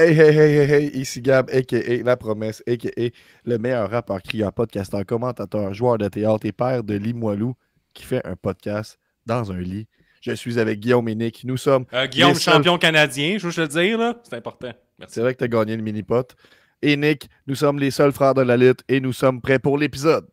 Hey, hey, hey, hey, hey, ici Gab, a.k.a. La Promesse, a.k.a. le meilleur rappeur, crieur, podcasteur, commentateur, joueur de théâtre et père de Limoilou qui fait un podcast dans un lit. Je suis avec Guillaume et Nick. Nous sommes Guillaume, les seuls... champion canadien, je veux te le dire, là. C'est important. Merci. C'est vrai que tu as gagné le mini-pot. Et Nick, nous sommes les seuls frères de la lutte et nous sommes prêts pour l'épisode.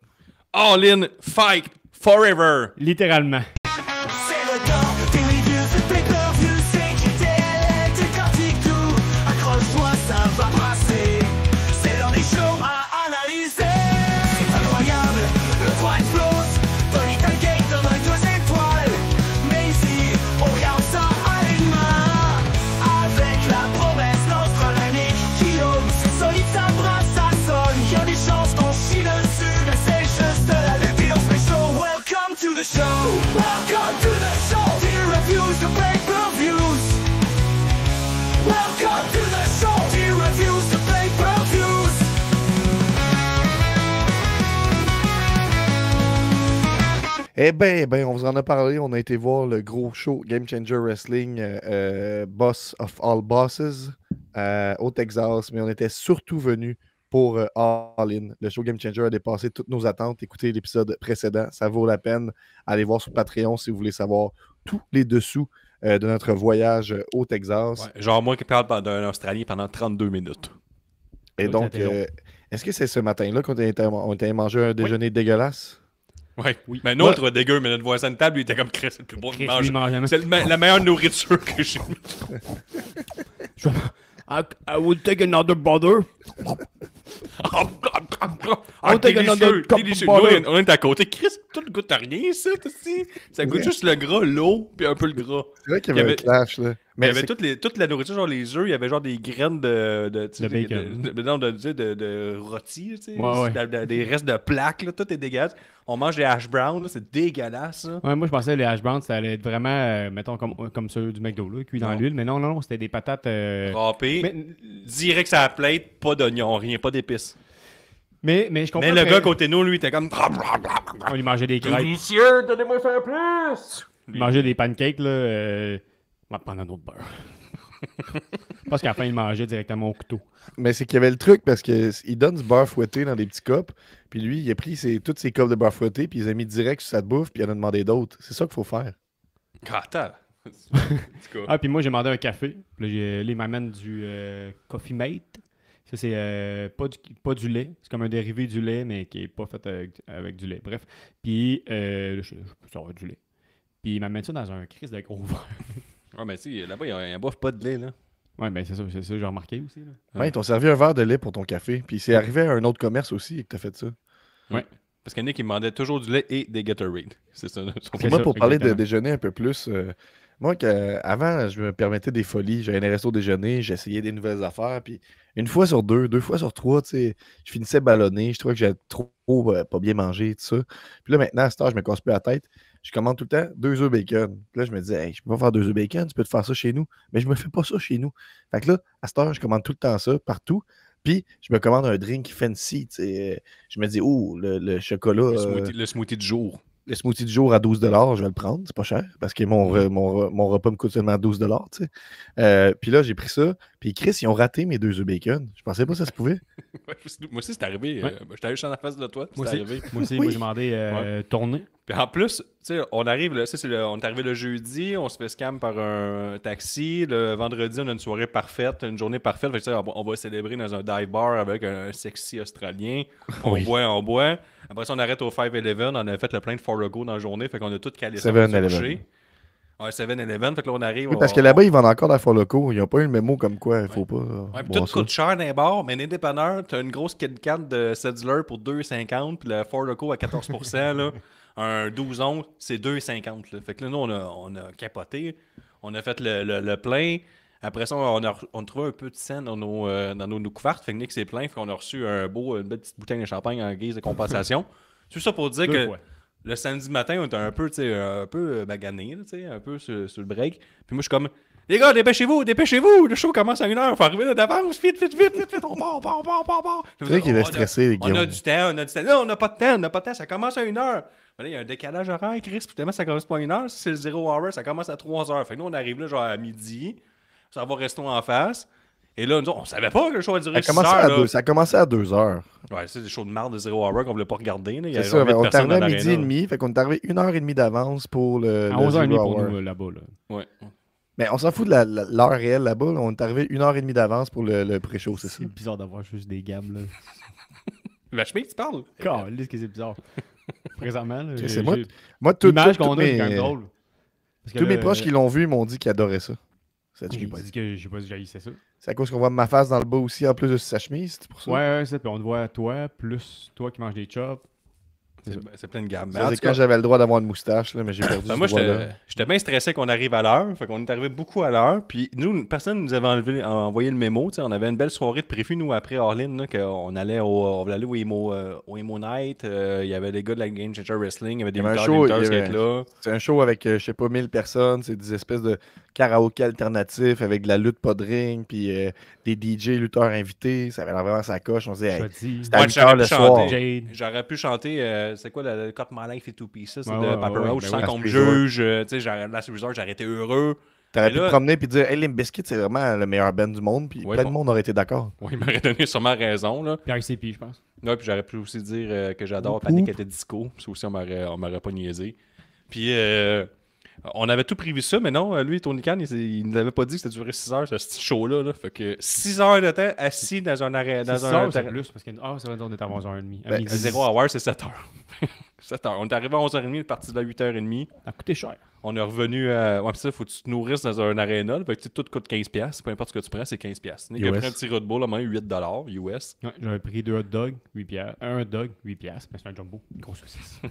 All in, fight, forever. Littéralement. C'est le temps des reviews, c'est pay-per-view, c'est JTL, t'écartique tout. Accroche-toi, ça va brasser. C'est l'heure des shows à analyser. C'est incroyable, le toit explose. Tony Tailgate donne 2 étoiles. Mais ici, on regarde ça alignement. Avec la promesse, notre ami Guillaume. C'est solide, ça brasse, ça sonne. Y'a des chances qu'on chie dessus, mais c'est juste de la lutte et on se fait chaud. Welcome to the show. Welcome to the show. The reviews, the pay-per-views. Welcome to the show. The reviews, the pay-per-views. Eh ben, on vous en a parlé. On a été voir le gros show Game Changer Wrestling, Boss of All Bosses, au Texas. Mais on était surtout venus pour All In. Le show Game Changer a dépassé toutes nos attentes. Écoutez l'épisode précédent, ça vaut la peine. Allez voir sur Patreon si vous voulez savoir tous les dessous de notre voyage au Texas. Ouais, genre moi qui parle d'un Australien pendant 32 minutes. Et Ouais, donc, ça a été long. est-ce que c'est ce matin-là qu'on était manger un déjeuner dégueulasse? Ouais. Oui. Mais notre dégueu, mais notre voisin de table, lui était comme Chris, c'est le plus bon de Chris, manger. lui, mange jamais. C'est la meilleure nourriture que j'ai. I will take another butter. Ah, take another délicieux, cup of délicieux. butter. Nous, on est à côté. Chris, tout le goûte à rien, ça, aussi. Ça goûte juste le gras, l'eau, puis un peu le gras. C'est vrai qu'il y avait un clash, là. Il y Mais avait c'est- toute la nourriture, genre les œufs, il y avait genre des graines de bacon. de rôti, tu sais, Ouais, ouais. des restes de plaques, là, tout est dégueulasse. On mange des hash browns, là, c'est dégueulasse, ça. Ouais, moi, je pensais que les hash browns, ça allait être vraiment, mettons, comme ceux du McDo, là, cuits dans Non. l'huile. Mais non, c'était des patates. Râpé, Mais, direct sur la plate, pas d'oignon, rien, pas d'épices. mais je comprends. Mais le que- gars à côté de nous, lui, était comme... On lui mangeait des crêpes. Délicieux, donnez-moi ça plus! Il mangeait des pancakes, là. On va prendre un autre beurre. Parce qu'à la fin, il mangeait directement au couteau. Mais c'est qu'il y avait le truc parce qu'il donne du beurre fouetté dans des petits cups. Puis lui, il a pris toutes ses cups de beurre fouetté, puis il les a mis direct sur sa bouffe, puis il en a demandé d'autres. C'est ça qu'il faut faire. Attends. En tout cas. Ah, puis moi, j'ai demandé un café. Puis là, il m'amène du Coffee Mate. Ça, c'est pas du lait. C'est comme un dérivé du lait, mais qui est pas fait avec du lait. Bref. Puis, je peux savoir du lait. Puis, il m'amène ça dans un crise de gros verre. Ouais, mais tu sais, là-bas, ils boivent pas de lait, là. Ouais, ben c'est ça, j'ai remarqué aussi. Là. Ouais, ils t'ont servi un verre de lait pour ton café. Puis c'est arrivé à un autre commerce aussi que t'as fait ça. Parce que Nick, il demandait toujours du lait et des Gatorade. C'est ça. Puis C'est moi, ça, pour parler de exactement. déjeuner un peu plus, moi, avant, je me permettais des folies. J'allais dans les restos déjeuner, j'essayais des nouvelles affaires. Puis une fois sur deux fois sur trois, tu sais, je finissais ballonné. Je trouvais que j'avais trop pas bien mangé, tout ça. Puis là, maintenant, à cette heure, je me casse plus la tête. Je commande tout le temps 2 œufs bacon. Puis là, je me disais, hey, je peux pas faire 2 œufs bacon, tu peux te faire ça chez nous. Mais je me fais pas ça chez nous. Fait que là, à cette heure, je commande tout le temps ça, partout. Puis, je me commande un drink fancy. Tu sais. Je me dis, oh, le chocolat. Le smoothie du jour. Le smoothie du jour à 12 je vais le prendre, c'est pas cher, parce que mon repas me coûte seulement 12 tu sais. Puis là, j'ai pris ça, puis Chris, ils ont raté mes 2 œufs bacon. Je pensais pas que ça se pouvait. Ouais, moi aussi, c'est arrivé. Ouais. J'étais allé juste en face de toi. Moi C'est aussi, arrivé. moi, Oui. j'ai demandé tourner. Puis en plus, tu sais, on arrive, là, ça, on est arrivé le jeudi, on se fait scam par un taxi. Le vendredi, on a une soirée parfaite, une journée parfaite. Fait que, tu sais, on va célébrer dans un dive bar avec un sexy Australien. On Oui. boit. Après ça, on arrête au 5-Eleven. On a fait le plein de Forago dans la journée. Fait qu'on a tout calé ça. 7-Eleven. Ouais, 7-Eleven. Fait que là, on arrive. Oui, parce que là-bas, ils vendent encore dans Loco. Ils n'ont pas eu le mémo comme quoi il faut pas Ouais, puis boire tout ça. coûte cher dans les bars, mais les dépanneurs, t'as une grosse Kit Kat de Setzler pour 2,50, puis le Four Loko à 14%, là, un 12 onces, c'est 2,50. Là. Fait que là, nous, on a capoté, on a fait le plein. Après ça, on a trouvé un peu de scène dans nos couvertes. Fait que Nick, c'est plein. Fait qu'on a reçu une belle petite bouteille de champagne en guise de compensation. Tout ça pour dire Deux que fois. le samedi matin, on était un peu magané, là, tu sais, un peu sur le break. Puis moi, je suis comme, les gars, dépêchez-vous, le show commence à 1h, faut arriver là d'avance, vite, on part. C'est vrai qu'il est On a- stressé, On a Guillaume. du temps. Non, on n'a pas de temps, ça commence à 1h. Il y a un décalage horaire, Chris, puis tellement ça commence pas à 1h, si c'est le 0 hour, ça commence à 3h. Fait que nous, on arrive là genre à midi, ça va au resto en face. Et là, nous autres, on savait pas que le show a duré Ça 6 a commencé heures. à Là. deux- ça a commencé à 2 heures. Ouais, c'est des shows de marde de 0 hour qu'on voulait pas regarder. Là. Il y C'est avait ça, jamais de on est personnes arrivé dans à midi et l'aréna. demi, fait qu'on est arrivé 1h30 d'avance pour le À le 11h30 Zero pour Hour. nous, là-bas. Là. Ouais. Mais on s'en fout de l'heure réelle là-bas. Là. On est arrivé 1h30 d'avance pour le pré-show, c'est ça. C'est bizarre d'avoir juste des gammes, là. Vachement, tu parles. Calisse que c'est bizarre. Présentement, là. C'est moi, L'image qu'on a, c'est quand même mes, drôle. Parce que tous là, mes proches qui l'ont vu m'ont dit qu'ils adoraient ça. Ça, je l'ai J'ai pas dit dit. que j'ai pas dit que j'haïssais ça. C'est à cause qu'on voit ma face dans le bas aussi, en plus de sa chemise, c'est pour ça. Ouais, c'est ça. Puis on te voit toi, plus toi qui manges des chops. C'est plein de gamme. Ça, c'est quand j'avais le droit d'avoir une moustache, là, mais j'ai perdu Moi, ce droit-là. j'étais bien stressé qu'on arrive à l'heure. Fait qu'on est arrivé beaucoup à l'heure. Puis nous, personne nous avait envoyé le mémo. T'sais, on avait une belle soirée de prévu, nous, après Orlin, là, qu'on allait on voulait aller au Emo Night. Il y avait des gars de la Game Changer Wrestling. Il y avait des Il y avait un lutteurs, show, des lutteurs il y qui avait- étaient là. C'est un show avec, je sais pas, 1000 personnes. C'est des espèces de karaoké alternatifs avec de la lutte pas de ring, puis des DJ lutteurs invités. Ça avait l'air vraiment sa coche. On se dit, hey, Choisi. c'était à Ouais, 8 j'aurais heures pu le chanter. soir. Jade. J'aurais pu chanter, c'est quoi le Cut My Life in Two Pieces Ouais, de ouais, Papa ouais, Roach ben sans oui. qu'on me Last Resort. juge. Tu sais, Last Resort, j'aurais été heureux. T'aurais Mais pu là- te promener et dire, hey, Limp Bizkit, c'est vraiment le meilleur band du monde. Puis Ouais, plein de bon. monde aurait été d'accord. Oui, il m'aurait donné sûrement raison. Là. Puis ICP, je pense. Ouais, puis j'aurais pu aussi dire que j'adore Oup, Panic! oup. At the Disco. Ça aussi, on m'aurait pas niaisé. Puis, on avait tout prévu ça, mais non, lui, Tony Khan, il nous avait pas dit que ça durait 6 heures, ce petit show-là. Là. Fait que 6 heures de temps assis dans un arrêt. Dans C'est un ça, c'est terrain- plus. Parce que c'est vrai, on est à 11h30. À Ben, midi. 0 hour, c'est 7 heures. 7 heures. On est arrivé à 11h30, on est parti de là à 8h30. Ça a coûté cher. On est revenu à. Ouais, pis ça, faut que tu te nourrisses dans un aréna. Fait que tu sais, tout coûte $15. Peu importe ce que tu prends, c'est $15. Nick a US. pris un petit Red Bull à moins $8 US. Ouais, j'avais pris 2 hot dogs, 8 piastres. Un hot dog, 8 piastres. Mais c'est un jumbo. Une grosse saucisse.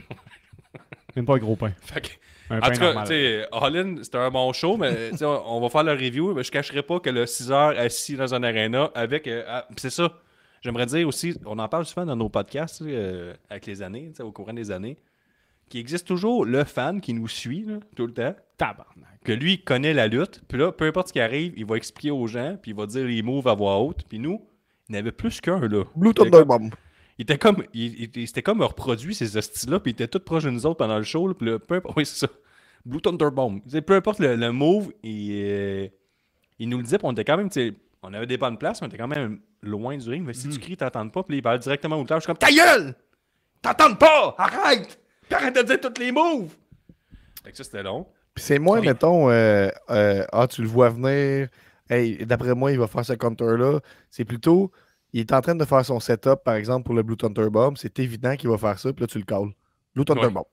Même pas un gros pain. Fait que, Un en pain tout cas, normal. tu sais, All-In, c'était un bon show, mais tu sais, on va faire le review. Mais je cacherai pas que le 6 heures assis dans un aréna avec. Pis c'est ça. J'aimerais dire aussi, on en parle souvent dans nos podcasts avec les années, tu sais, au courant des années, qu'il existe toujours le fan qui nous suit là, tout le temps. Tabarnak. Que lui, il connaît la lutte. Puis là, peu importe ce qui arrive, il va expliquer aux gens, puis il va dire les moves à voix haute. Puis nous, il n'y en avait plus qu'un, là. Blue Il était Thunder comme- Bomb. Il était comme, il s'était comme reproduit ces hosties-là, puis il était tout proche de nous autres pendant le show. Là, puis là, peu importe, oui, c'est ça. Blue Thunder Bomb. Tu sais, peu importe le move, il nous le disait, puis on était quand même, tu sais, on avait des bonnes places, mais on était quand même loin du ring. Mais si tu cries, t'entends pas, puis là, il parlait directement au lutteur. Je suis comme, ta gueule! T'entends pas! Arrête! Puis arrête de dire tous les moves! Fait que ça, c'était long. Puis c'est moins, Oui. mettons, tu le vois venir, hey, d'après moi, il va faire ce counter-là. C'est plutôt, il est en train de faire son setup, par exemple, pour le Blue Thunder Bomb. C'est évident qu'il va faire ça, puis là, tu le calls. Blue Thunder Ouais. Bomb.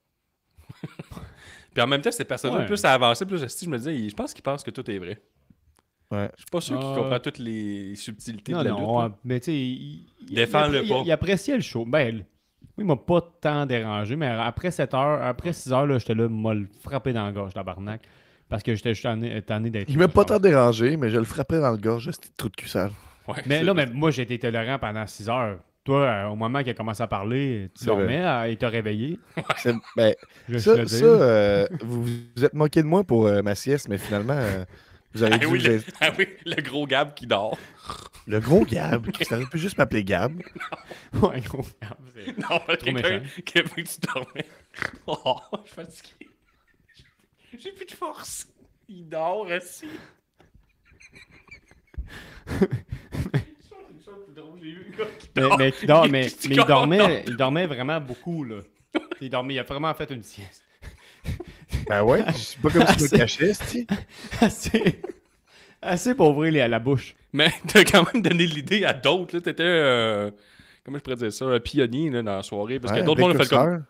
Puis en même temps, ces personnes-là, Ouais. plus ça avançait, plus je me disais, je pense qu'ils pensent que tout est vrai. Ouais. Je suis pas sûr qu'ils Ah. comprennent toutes les subtilités Non, de la non, lutte. ouais, là. mais tu sais, il Défends-le pas. Il appréciait le show. Ben, oui, il m'a pas tant dérangé, mais après 7 heures, après 6 heures, là, j'étais là, m'a le frappé dans la gorge, tabarnak. Parce que j'étais juste tanné d'être. Il m'a là, pas je tant pense. dérangé, mais je le frapperais dans le gorge, c'était trou de cul sale. Ouais, Mais c'est- là, mais moi, j'ai été tolérant pendant 6 heures. Toi, au moment qu'il a commencé à parler, tu C'est vrai. dormais, il t'a réveillé. C'est- ben, Je ça, le ça, dire. vous vous êtes moqué de moi pour ma sieste, mais finalement, vous avez Ah dû... oui, vous avez- ah oui, le gros Gab qui dort. Le gros Gab, qui s'aurait pu juste m'appeler Gab. Ouais, gros. c'est- Non, pas quelqu'un méchant. qui a vu que tu dormais. Oh, je suis fatigué. J'ai plus de force. Il dort assis. Mais qui dort, mais Qui il dort, il dormait vraiment beaucoup, là. Il a vraiment fait une sieste. Ben ouais, c'est pas comme si je me cachais, c'ti. Assez pour ouvrir la bouche. Mais t'as quand même donné l'idée à d'autres. Là. T'étais, comment je pourrais dire ça, un pionnier là, dans la soirée. Parce Ouais, que d'autres monde ont fait comme. précurseur.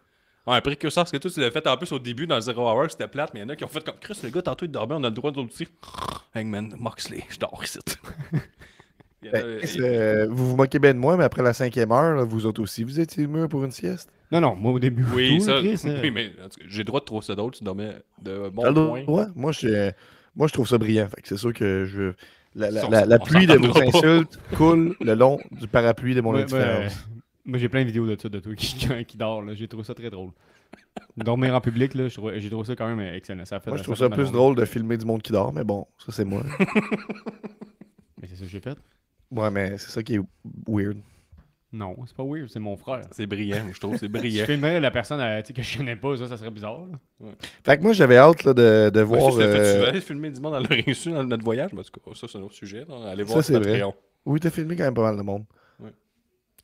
Ouais, un précurseur, parce que toi, tu l'as fait en plus au début dans Zero Hour, c'était plate, mais il y en a qui ont fait comme Chris, le gars, tantôt il dormait, on a le droit d'autre aussi. Hangman, Moxley, je dors ici. Il y en a- Ben, vous vous moquez bien de moi, mais après la 5e heure, là, vous autres aussi, vous étiez mûrs pour une sieste? Non, non, moi au début. Oui, tout, ça. Chris, Oui, mais en tout cas, j'ai le droit de trouver ça d'autre, tu dormais de T'as bons le points. droit? Moi, je trouve ça brillant. Fait que c'est sûr que je... La On pluie de vos s'entendra pas. insultes coule le long du parapluie de mon Ouais, indifférence. moi, j'ai plein de vidéos de ça, de toi qui dort. Là. J'ai trouvé ça très drôle. Dormir en public, là, j'ai trouvé ça quand même excellent. Ça a fait, Moi, je trouve fait ça ma plus journée. drôle de filmer du monde qui dort, mais bon, ça, c'est moi. Mais c'est ça que j'ai fait. Ouais, mais c'est ça qui est weird. Non, c'est pas weird, c'est mon frère. C'est brillant, je trouve. C'est Je brillant. filmerais la personne tu sais, que je connais pas, ça serait bizarre. Là. Fait que moi, j'avais hâte là, de voir. Tu vas filmer du monde dans le Réussi dans notre voyage, mais en tout cas, ça, c'est un autre sujet. Là. Allez voir c'est sur vrai. Patreon. Oui, t'as filmé quand même pas mal de monde.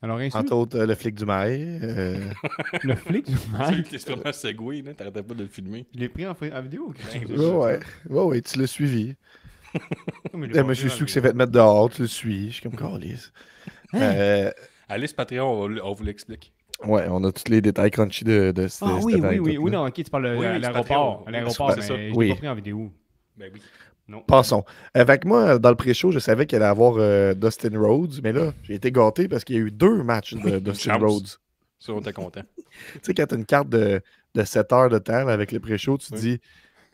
Alors, ainsi, Entre autres, le flic du mail. le flic du mal, C'est vraiment segway, là. T'arrêtais pas de le filmer. je l'ai pris en vidéo. Ouais, tu l'as suivi. Mais je l'ai pas Monsieur pris en Sou qui s'est vidéo. fait mettre dehors, tu le suis. Je suis comme Carlis. Allez sur Patreon, on vous l'explique. Ouais, on a tous les détails crunchy de cette Ah oui, cette oui, anecdote-là. oui, non, ok, tu parles Oui, à c'est l'aéroport. Patreon. À l'aéroport, C'est mais ça. je l'ai Oui. pas pris en vidéo. Ben oui. Non. Passons. Fait que moi, dans le pré-show, je savais qu'il allait avoir Dustin Rhodes, mais là, j'ai été gâté parce qu'il y a eu 2 matchs de Dustin chance. Rhodes. Ça, on était content. Tu sais, quand tu as une carte de 7 heures de temps là, avec le pré-show, tu te Oui. dis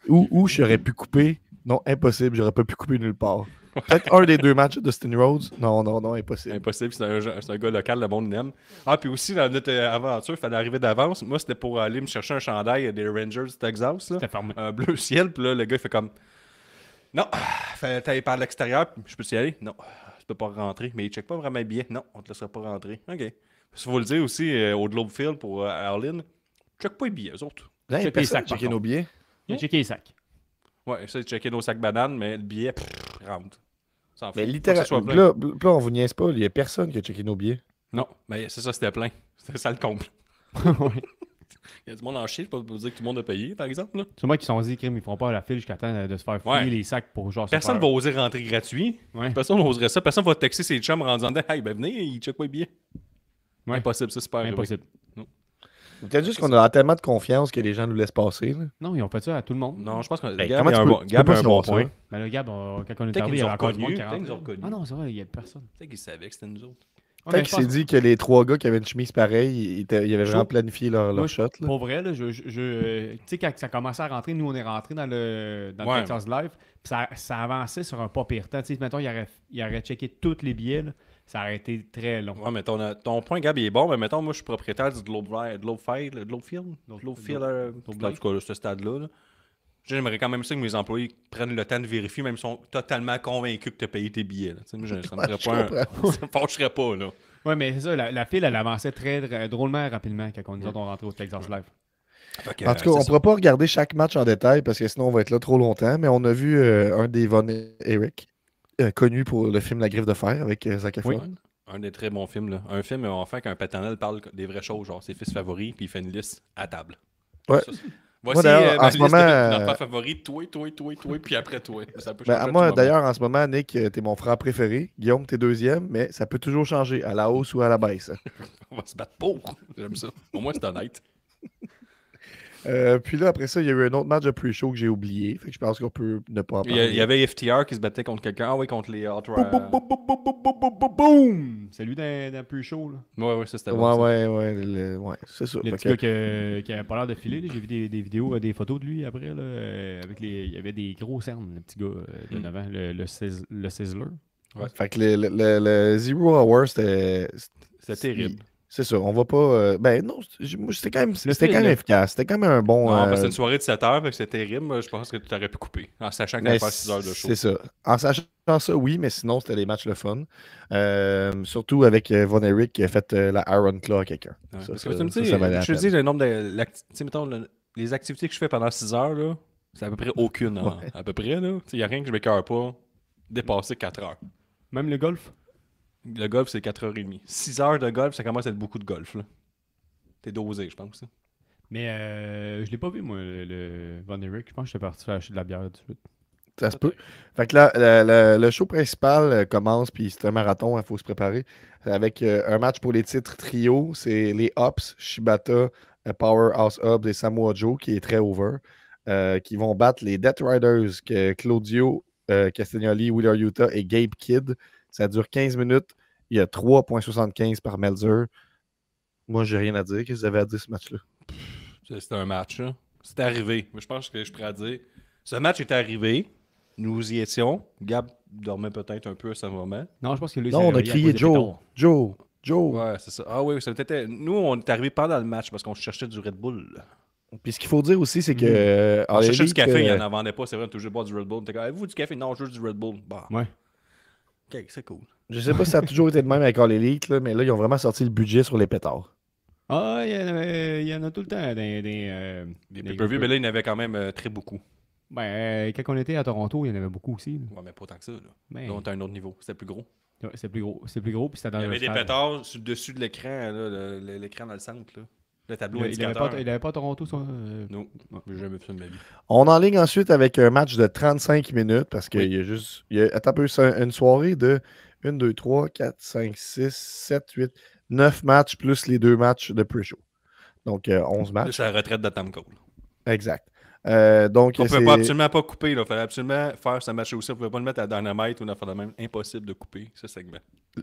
où j'aurais pu couper. Non, impossible, j'aurais pas pu couper nulle part. Peut-être un des 2 matchs de Dustin Rhodes. Non, impossible. Impossible, c'est un gars local, le monde l'aime. Ah, puis aussi, dans notre aventure, il fallait arriver d'avance. Moi, c'était pour aller me chercher un chandail des Rangers du Texas, là, C'était fermé. un bleu ciel. Puis là, le gars, il fait comme non, fallait aller par l'extérieur. Je peux y aller? Non, tu peux pas rentrer. Mais il check pas vraiment bien. Non, on te laissera pas rentrer. OK. Il faut le dire aussi au Globe Field pour Arlen. Check pas les billets, eux autres. Là, Checker les personne sacs, par checker nos billets. Il a checké les sacs. Ouais, ça, checker nos sacs bananes, mais le billet, rentre. S'en fout. Mais Faut que littéralement, ça soit plein. là, on vous niaise pas, il y a personne qui a checké nos billets. Non, mais c'est ça, c'était plein. C'était ça le comble. Ouais. Il y a du monde en chien, pas pour dire que tout le monde a payé, par exemple. Là. C'est moi qui sont dit, crime, ils feront pas la file jusqu'à temps de se faire fouiller Ouais. les sacs pour genre. se Personne faire- va oser rentrer gratuit. Ouais. Personne n'oserait ça. Personne va texter ses chums en disant hey, ben venez, il check pas les billets. Ouais. Impossible, ça, c'est pas arrivé. Impossible. Peut-être juste qu'on a tellement de confiance que les gens nous laissent passer. Là. Non, ils ont fait ça à tout le monde. Non, je pense que Ben, Gab comment a tu un peux- bon, tu Gab peux a pas un bon savoir ça. point. Mais le gars, quand on est Peut-être arrivé, qu'ils il y nous avait ont encore du monde reconnus, qui peut-être qu'ils nous ont rentrait. reconnus. Ah non, c'est vrai, il y a personne. Peut-être qu'ils savaient que c'était nous autres. Ouais, mais Peut-être je qu'il s'est pense- dit que les 3 gars qui avaient une chemise pareille, ils avaient vraiment Je- planifié leur Moi, shot. Là. Pour vrai, là, tu sais, quand ça commençait à rentrer, nous, on est rentré dans le Ouais. Texas Live, puis ça avançait sur un pas pire temps. Tu sais, mettons, il aurait checké tous les billets, là, ça aurait été très long. Ouais, mais ton point, Gab, il est bon. Mais mettons, moi, je suis propriétaire du Globefield. Globefield? En tout cas, là, ce stade-là. Là. J'aimerais quand même ça que mes employés prennent le temps de vérifier, même s'ils sont totalement convaincus que tu as payé tes billets. Là. Tu sais, moi, ça me ferait Je pas ça me fâcherait pas, là. Ouais, mais c'est ça, la file, elle avançait très drôlement rapidement quand nous autres, on rentrait au Texas Live. Fait que, En tout cas, on ne c'est pourra pas regarder chaque match en détail parce que sinon on va être là trop longtemps. Mais on a vu un des Von Eric, connu pour le film La Griffe de Fer avec Zac Efron. ça. Un des très bons films. Là. Un film, enfin, qu'un paternel parle des vraies choses, genre ses fils favoris, puis il fait une liste à table. Ouais. Ça, voici d'ailleurs, ma en ce liste moment, de mes enfants favoris, toi, puis après toi. Ça peut changer à tout Moi, moment. d'ailleurs, en ce moment, Nick, t'es mon frère préféré. Guillaume, t'es deuxième, mais ça peut toujours changer, à la hausse ou à la baisse. On va se battre pour. J'aime ça. Au moins, c'est honnête. Puis là, après ça, il y a eu un autre match de pre-show que j'ai oublié. Fait que je pense qu'on peut ne pas en Il parler. y avait FTR qui se battait contre quelqu'un. Ah oui, contre les Hot Boum! C'est lui dans plus chaud, là. Ouais, ça c'était bon. ça. Ouais, c'est ça. Le Fait petit que- gars qui avait pas l'air de filer, là. J'ai vu des vidéos, des photos de lui après, là, avec il y avait des gros cernes, le petit gars de 9 ans, le Sizzler. Fait que le Zero Hour, c'était C'était terrible. C'est ça, on va pas. Ben non, c'était quand même, c'était film, quand même là. efficace. C'était quand même un bon. Non, parce que c'est une soirée de 7 heures, fait que c'était terrible. Moi, je pense que tu aurais pu couper. En sachant qu'il allait mais faire 6 heures de show. c'est ça. En sachant ça, oui, mais sinon, c'était des matchs le fun. Surtout avec Von Eric qui a fait la Iron Claw à quelqu'un. Ouais, Ça, parce que ça, tu me ça, dis, ça valait la je te peine. dis le nombre de. Tu sais, mettons, les activités que je fais pendant 6 heures, là, c'est à peu près aucune. Hein, à peu près, là. Il n'y a rien que je m'écœure pas dépasser 4 heures. Même le golf. Le golf, c'est 4h30. 6 heures de golf, ça commence à être beaucoup de golf, là. T'es dosé, je pense. Hein. Mais je l'ai pas vu, moi, le Von Eric. Je pense que j'étais parti acheter de la bière tout de suite. Ça se peut. Fait que là, le show principal commence, puis c'est un marathon, il faut se préparer. Avec un match pour les titres trio, c'est les Ups, Shibata, Powerhouse Ups et Samoa Joe, qui est très over, qui vont battre les Death Riders, que Claudio Castagnoli, Wheeler Utah et Gabe Kidd. Ça dure 15 minutes. Il y a 3,75 par Melzer. Moi, j'ai rien à dire. Qu'est-ce que vous avez à dire ce match-là? C'était un match, là. C'est arrivé. Mais je pense que je pourrais dire. Ce match est arrivé. Nous y étions. Gab dormait peut-être un peu à ce moment. Non, je pense que lui, Non, on a crié Joe. Joe. Ouais, c'est ça. Ah oui, ça était. Nous, on est arrivé pendant le match parce qu'on cherchait du Red Bull. Puis ce qu'il faut dire aussi, c'est que. On cherchait du café, il n'en vendait pas. C'est vrai, on toujours boire du Red Bull. T'es comme, avez-vous du café? Non, juste du Red Bull. Bah. Ouais. Ok, c'est cool. Je sais pas si ça a toujours été le même avec All Elite, là, mais là, ils ont vraiment sorti le budget sur les pétards. Ah, il y en a tout le temps Des des pay-per-view, mais là, il y en avait quand même très beaucoup. Ben, quand on était à Toronto, il y en avait beaucoup aussi. Là. Ouais, mais pas tant que ça. Là, Ben, là on était à un autre niveau. C'était plus gros. ouais, c'est plus gros. C'est plus gros, puis c'était dans Il y le avait des stade. pétards sur le dessus de l'écran, là, l'écran dans le centre. Là. Le tableau Il avait indicateur. pas, il avait pas à Toronto, ça. Non, j'ai jamais fait ça de ma vie. On enligne ensuite avec un match de 35 minutes parce qu'il Oui. y a juste. Attends un peu, c'est une soirée de 1, 2, 3, 4, 5, 6, 7, 8, 9 matchs plus les 2 matchs de pre-show. Donc 11 Là, matchs. c'est la retraite de Tom Cole. Exact. Donc, On ne c'est- pouvait pas absolument pas couper. Il fallait absolument faire ce match aussi. On ne pouvait pas le mettre à Dynamite ou une affaire de même. Impossible de couper ce segment.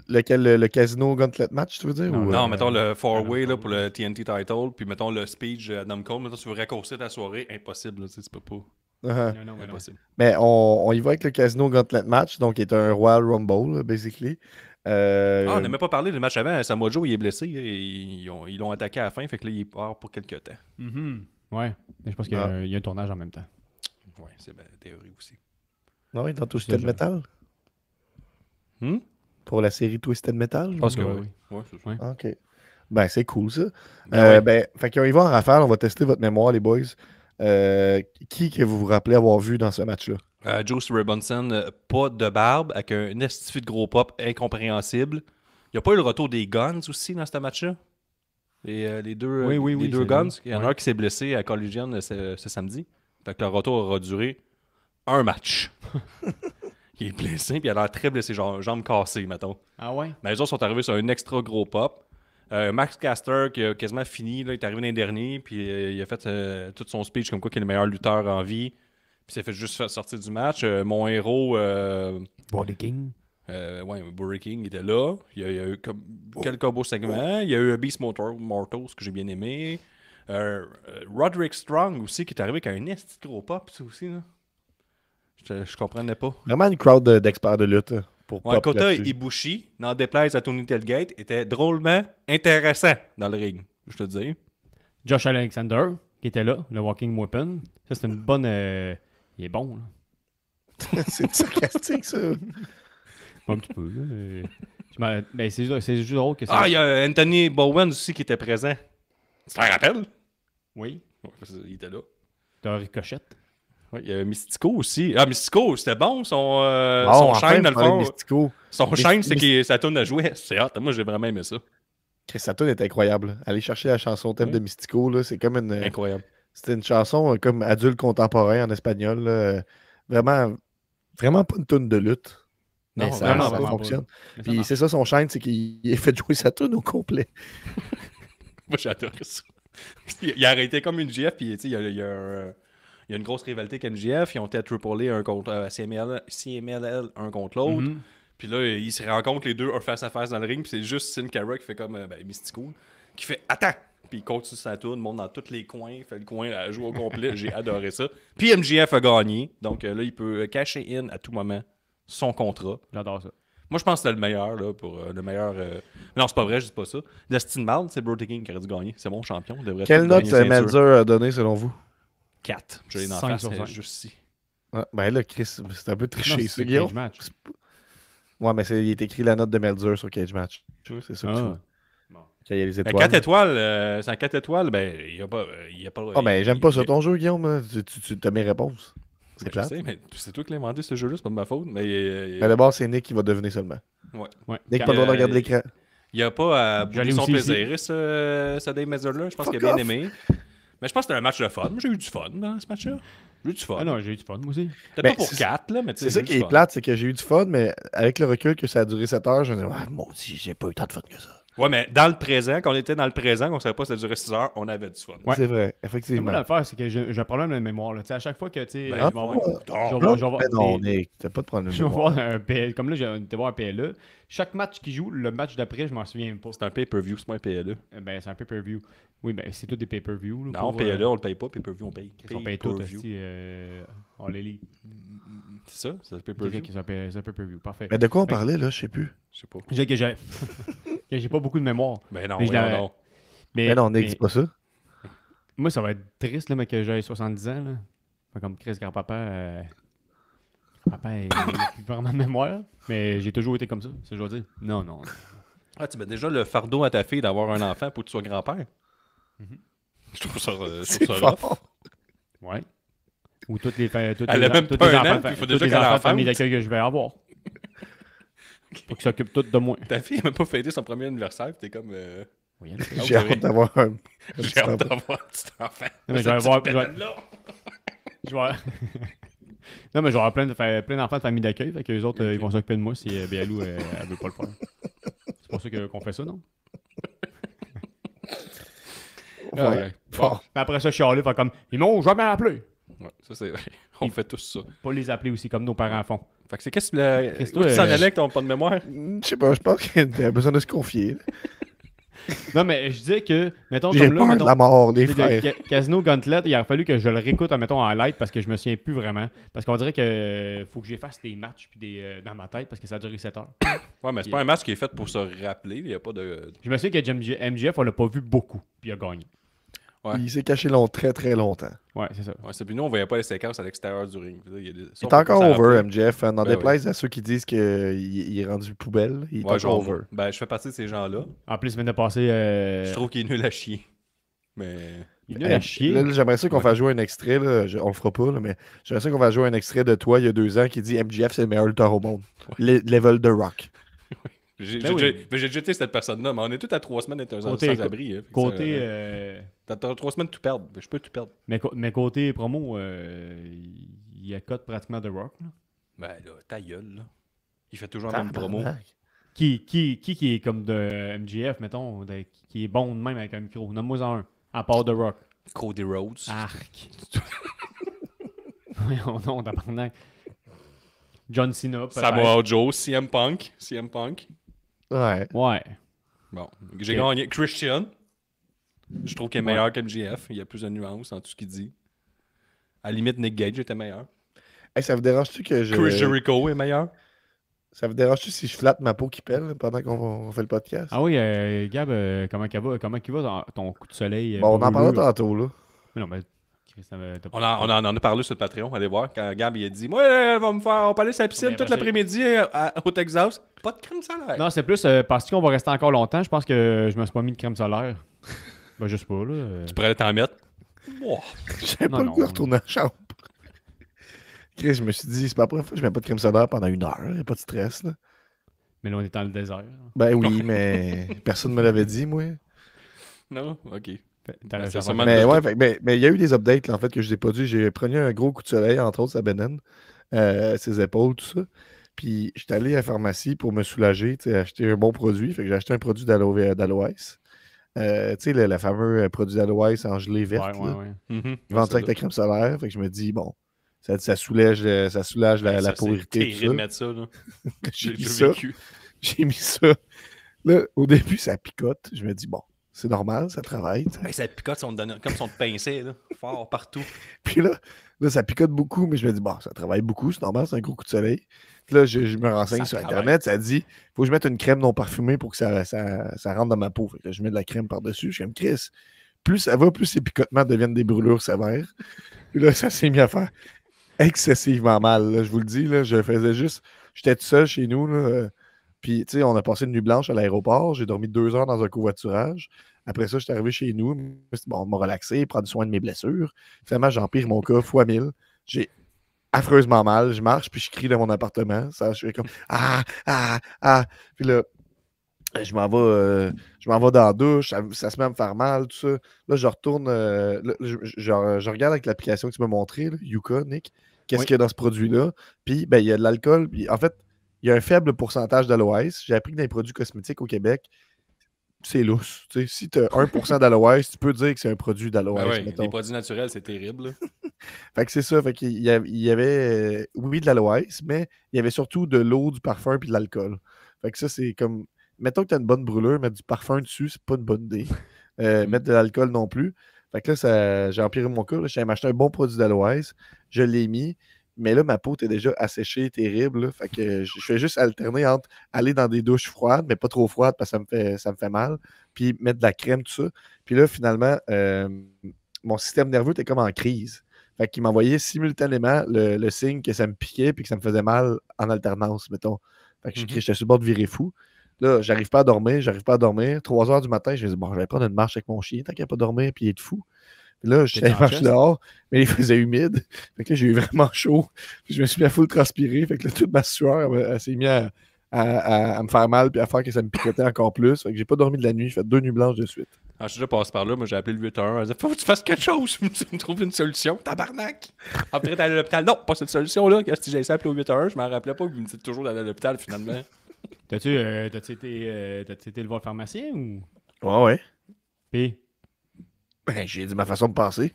lequel, le Casino Gauntlet match, tu veux dire? Non, ou, Non, mettons le four-way Adam là, Cole. pour le TNT title, puis mettons le speech Adam Cole. Mettons, tu veux raccourcir ta soirée, impossible. Là, tu sais, tu peux pas. uh-huh. Non, mais non. Impossible. Mais on y va avec le Casino Gauntlet match, donc qui est un Royal Rumble, là, basically. On n'a même pas parlé du match avant. Samoa Joe, il est blessé. Ils l'ont attaqué à la fin, fait que là, il part pour quelques temps. Mhm. Ouais. Mais je pense qu'il y, il y a un tournage en même temps. Ouais, c'est ma théorie aussi. Non, oui, dans Twisted déjà. Metal. Hmm? Pour la série Twisted Metal. Je pense que Ouais, oui. oui. Ouais, c'est ça. Ouais. OK. Ben, c'est cool, ça. Ben ouais. Fait qu'on y va en rafale. On va tester votre mémoire, les boys. Qui que vous vous rappelez avoir vu dans ce match-là? Juice Robinson, pas de barbe, avec un estifi de gros pop incompréhensible. Il n'y a pas eu le retour des Guns aussi dans ce match-là? Les deux, Oui, les deux c'est Guns. vrai. Il y en a Ouais. un qui s'est blessé à Collegian ce samedi. Fait que le retour aura duré un match. Il est blessé, puis il a l'air très blessé, genre jambes cassées, mettons. Ah ouais? Mais les autres sont arrivés sur un extra gros pop. Max Caster, qui a quasiment fini, là, il est arrivé l'an dernier, puis il a fait tout son speech comme quoi qu'il est le meilleur lutteur en vie. Puis il s'est fait juste faire sortir du match. Mon héros, Body King. Burry King, il était là. Il y a eu comme quelques beaux segments. Il y a eu Beast Mortals, que j'ai bien aimé. Roderick Strong aussi, qui est arrivé avec un esti de gros pop, ça aussi. Là. Je comprenais pas. Vraiment une crowd d'experts de lutte. Pour Ouais, pop Kota là-dessus. Ibushi, n'en déplaise à Tony Telgate, était drôlement intéressant dans le ring, je te dis. Josh Alexander, qui était là, le Walking Weapon. Ça, c'est une bonne. Il est bon, là. C'est sarcastique, ça. Un petit peu, là. Ben, c'est juste drôle que ça. Ah, il y a Anthony Bowen aussi qui était présent. Tu t'en rappelles? Oui. Ouais, il était là. T'as Ricochette. Ouais, il y a Mystico aussi. Ah, Mystico, c'était bon, son Enfin, chaîne, dans vous le parlez de fond. Mystico. Son chaîne, c'est que sa tourne à jouer. C'est hot. Moi, j'ai vraiment aimé ça. Chris, sa tune est incroyable. Aller chercher la chanson thème Oui. de Mystico, là, c'est comme une. Incroyable. C'était une chanson comme adulte contemporain en espagnol. Là. Vraiment, vraiment pas une tune de lutte. Mais Non, ça, vraiment ça pas. fonctionne. Mais ça Puis marche. c'est ça son chaîne, c'est qu'il a fait jouer sa tune au complet. Moi, j'adore ça. Il a arrêté comme une GF, puis tu sais, il y a une grosse rivalité avec NGF. Ils ont été à Triple A un contre CMLL un contre l'autre. Mhm. Puis là, ils se rencontrent les deux un face à face dans le ring. Puis c'est juste Sin Cara qui fait comme Mystico, qui fait attends. Puis il continue sa tourne, monte dans tous les coins, fait le coin, elle joue au complet. J'ai adoré ça. Puis MJF a gagné. Donc là, il peut cacher in à tout moment son contrat. J'adore ça. Moi, je pense que c'était le meilleur, là, pour le meilleur. Non, c'est pas vrai, je dis pas ça. Dustin Mal, c'est Brody King qui aurait dû gagner. C'est mon champion. Il devrait Quelle tout note gagner, c'est sûr. Melzer a donné selon vous? 4. Je l'ai dans la 5 face, sur c'est 5. juste ici. Ah, ben là, Chris, c'est un peu Non, triché, ça, c'est Guillaume. Cage Match. Ouais, mais il est écrit la note de Melzer sur Cage Match. C'est ça que tu Ah. vois. Qu'il y a les Un étoiles. 4 étoiles, c'est un 4 étoiles, ben, il n'y a pas. Ah, ben, j'aime pas ça ton jeu, Guillaume. Hein. Tu as mes réponses. C'est Je plate. sais, mais c'est toi qui l'as inventé ce jeu-là, c'est pas de ma faute. Mais Mais d'abord, c'est Nick qui va devenir seulement. ouais. Ouais. Nick, pas le droit de regarder l'écran. Il n'y a pas à bouder J'allais son aussi plaisir, ce Dave Meltzer-là. Je pense qu'il a Fuck bien aimé. Mais je pense que c'était un match de fun. Moi, j'ai eu du fun dans ce match-là. J'ai eu du fun. Ah non, j'ai eu du fun, moi aussi. Peut-être Ben, pas pour c'est- 4, là, mais tu sais. C'est ça j'ai eu qui du est fun. plate, c'est que j'ai eu du fun, mais avec le recul que ça a duré 7 heures, je me dis, ouais, moi aussi, j'ai pas eu tant de fun que ça. Ouais, mais dans le présent, quand on était dans le présent, qu'on savait pas que ça durait 6 heures, on avait du fun. Ouais. C'est vrai, Mais effectivement. moi, l'affaire, c'est que j'ai un problème de mémoire. Là. Tu sais, à chaque fois que tu sais, Ben, je vais avoir- non, je vais voir Mais non, des- Nick, t'as pas de problème. de je vais mémoire. voir un PL. Comme là, j'ai été voir un PLE. Chaque match qu'il joue, le match d'après, je m'en souviens pas. C'est un pay-per-view, c'est pas un PLE. Ben, c'est un pay-per-view. Oui, ben, c'est tout des pay-per-view. là, Non, pour, PLE, on le paye pas, pay-per-view, on paye. on paye tout. Pay-per-view. aussi, on les lit. C'est ça, c'est un Ok, pay-per-view. ok, c'est un pay-per-view. Parfait. Mais de quoi on parlait, là, je sais plus. Je sais pas. J'ai que j'ai que j'ai pas beaucoup de mémoire. Ben non, Mais je voyons l'avais- donc. Mais non, Nick, dis pas ça. Moi, ça va être triste, là, mais que j'ai 70 ans. Là. Fait comme Chris grand-papa. Ben, il n'y a plus vraiment de mémoire, mais j'ai toujours été comme ça, c'est ce que je veux dire. Non, non. Ah, tu mets déjà le fardeau à ta fille d'avoir un enfant pour que tu sois grand-père. Mhm. Je trouve ça, C'est rough. fort. Ouais. Ou toutes les, Elle a même pas un an, puis il faut déjà qu'elle enfants de enfante. famille d'accueil que je vais avoir. Faut qu'ils s'occupent toutes de moi. Ta fille n'a même pas fêté son premier anniversaire, puis t'es comme... Oui, hein. Ah, J'ai c'est vrai. hâte d'avoir un. J'ai hâte d'avoir un petit enfant. Non, mais je Cette vais avoir- petite je vais- bédaine-là. Je vais- Non, mais je vais avoir plein d'enfants de famille d'accueil, fait que les autres, ils vont s'occuper de moi si Béalou, elle veut pas le faire. C'est pour ça qu'on fait ça, non? Ouais. Fort. Mais après ça, chialer, faire comme, ils m'ont jamais appelé. Ouais, ça c'est vrai. On fait tous ça. Pas les appeler aussi comme nos parents font. Fait que c'est qu'est-ce que Qu'est-ce que où tu toi, s'en allais avec ton pas de mémoire? Je sais pas, je pense qu'il a besoin de se confier. Non, mais je disais que, mettons, J'ai comme là, peur de mettons, la mort des le frères. Casino Gauntlet, il a fallu que je le réécoute, mettons, en light parce que je me souviens plus vraiment. Parce qu'on dirait que faut que j'efface des matchs puis dans ma tête parce que ça a duré 7 heures. Ouais, mais c'est pas un match qui est fait pour se rappeler. Il n'y a pas de. Je me souviens que MJF, on l'a pas vu beaucoup, puis il a gagné. Ouais. Il s'est caché très très longtemps. Ouais, c'est ça. Ouais, c'est puis nous, on voyait pas les séquences à l'extérieur du ring. Il y a Il est encore over, MJF. N'en Ben déplaise à ceux qui disent qu'il est rendu poubelle. Il est Ouais, encore genre, over. ben, je fais partie de ces gens-là. En plus, semaine passée, Je trouve qu'il est nul à chier. Mais. il est nul à chier. Là, j'aimerais ça qu'on fasse jouer un extrait. Là. On le fera pas, là, mais j'aimerais ça qu'on fasse jouer un extrait de toi il y a 2 ans qui dit MJF c'est le meilleur lutteur au monde. Level de rock. J'ai Ben oui. jeté cette personne-là, mais on est tous à 3 semaines d'être Côté- sans-abri. Côté, T'as 3 semaines de tout perdre. Je peux tout perdre. mais côté promo, il accote pratiquement The Rock. Là. Ben là, ta gueule, là. Il fait toujours la même promo. Qui est comme de MJF, mettons, qui est bon de même avec un micro? Nomme-moi un, à part The Rock. Cody Rhodes. Arc. Voyons donc, tabarnak. John Cena, peut-être. Samoa Joe, CM Punk. CM Punk. Ouais. Ouais. Bon, j'ai Ok. gagné. Christian. Je trouve qu'il est meilleur qu'MJF. Il y a plus de nuances dans tout ce qu'il dit. À la limite, Nick Gage était meilleur. Hey, ça vous dérange-tu que je. Chris Jericho est meilleur. Ça vous dérange-tu si je flatte ma peau qui pèle pendant qu'on fait le podcast? Ah oui, Gab, comment il va? Comment il va ton coup de soleil? Bon, on en brûleux? parlera tantôt, là. Mais non, mais Chris, t'as On en a parlé sur le Patreon. Allez voir. Quand Gab il a dit moi, on va aller sur la piscine Mais toute parce que- l'après-midi au Texas. Pas de crème solaire. Non, c'est plus parce qu'on va rester encore longtemps. Je pense que je me suis pas mis de crème solaire. Ben, je sais pas, là. Tu pourrais t'en mettre. Wow. J'avais Non, pas le non. goût de retourner à la chambre. Chris, je me suis dit, c'est pas la première fois que je mets pas de crème solaire pendant 1 heure. Y a pas de stress, là. Mais là, on est dans le désert. Ben oui, mais personne me l'avait dit, moi. Non? Ok. T'as Ben, raison. c'est sûrement- Mais ouais, mais il y a eu des updates, là, en fait, que je n'ai pas dit. J'ai pris un gros coup de soleil, entre autres, sa bénine, ses épaules, tout ça. Puis, j'étais allé à la pharmacie pour me soulager, tu sais, acheter un bon produit. Fait que j'ai acheté un produit d'aloès. Tu sais, le fameux produit d'aloès en gelée verte. Ouais, là. ouais. Mhm. Ils vendent ça avec la crème solaire. Fait que je me dis, bon, ça soulage la pauvreté. C'est tout terrible de ça. mettre ça. Là. J'ai mis J'ai ça. vécu. J'ai mis ça. Là, au début, ça picote. Je me dis, bon, c'est normal, ça travaille. tu sais. Hey, ça picote comme son te pinçait, là. Fort partout. Puis là, ça picote beaucoup, mais je me dis, bon, ça travaille beaucoup, c'est normal, c'est un gros coup de soleil. Puis là, je me renseigne Ça sur travaille. Internet, ça dit, il faut que je mette une crème non parfumée pour que ça rentre dans ma peau. Fait que là, je mets de la crème par-dessus. Je suis comme, Chris, plus ça va, plus ces picotements deviennent des brûlures sévères. Puis là, ça s'est mis à faire excessivement mal. Là, je vous le dis, là, j'étais tout seul chez nous. Là, puis, tu sais, on a passé une nuit blanche à l'aéroport. J'ai dormi 2 heures dans un covoiturage. Après ça, je suis arrivé chez nous. Bon, me relaxer, prendre soin de mes blessures. Finalement, j'empire mon cas fois 1000. J'ai affreusement mal. Je marche, puis je crie dans mon appartement. Ça, je fais comme ah, ah, ah. Puis là, je m'en vais dans la douche. Ça se met à me faire mal, tout ça. Là, je retourne. Là, je regarde avec l'application que tu m'as montré, là, Yuka, Nick. Qu'est-ce Oui. qu'il y a dans ce produit-là? Puis, ben, il y a de l'alcool. Puis, en fait, il y a un faible pourcentage d'aloès. J'ai appris que dans les produits cosmétiques au Québec, c'est lousse. Tu sais, si tu as 1% d'aloès, tu peux dire que c'est un produit d'aloès. Ben ouais, mettons. les produits naturels, c'est terrible. là. Fait que c'est ça. Fait qu'il y avait, oui, de l'aloès, mais il y avait surtout de l'eau, du parfum puis de l'alcool. Fait que ça, c'est comme. Mettons que tu as une bonne brûlure, mettre du parfum dessus, c'est pas une bonne idée. Mettre de l'alcool non plus. Fait que là, j'ai empiré mon cas. J'ai acheté un bon produit d'aloès. Je l'ai mis. Mais là, ma peau était déjà asséchée, terrible. Là. Fait que je fais juste alterner entre aller dans des douches froides, mais pas trop froides parce que ça me fait mal. Puis mettre de la crème, tout ça. Puis là, finalement, mon système nerveux était comme en crise. Fait qu'il m'envoyait simultanément le signe que ça me piquait puis que ça me faisait mal en alternance, mettons. Fait que j'étais sur le bord de virer fou. Là, j'arrive pas à dormir. 3 heures du matin, je me dis, bon, je vais prendre une marche avec mon chien, tant qu'il n'a pas dormir, puis il est fou. Puis là, je suis allé marcher dehors, mais il faisait humide. Fait que là, j'ai eu vraiment chaud. Puis je me suis mis à full transpirer. Fait que là, toute ma sueur, elle s'est mise à me faire mal puis à faire que ça me picotait encore plus. Fait que j'ai pas dormi de la nuit. J'ai fait 2 nuits blanches de suite. Ah, je suis déjà passé par là. Moi, j'ai appelé le 811. Elle disait, faut que tu fasses quelque chose. Tu me trouves une solution. Tabarnak. Après, t'es allé à l'hôpital. Non, pas cette solution-là. Si j'ai essayé d'appeler au 811, je m'en rappelais pas. Vous me dites toujours d'aller à l'hôpital, finalement. T'as-tu été le voir le pharmacien ou. Ouais. Puis. Ben, j'ai dit ma façon de penser.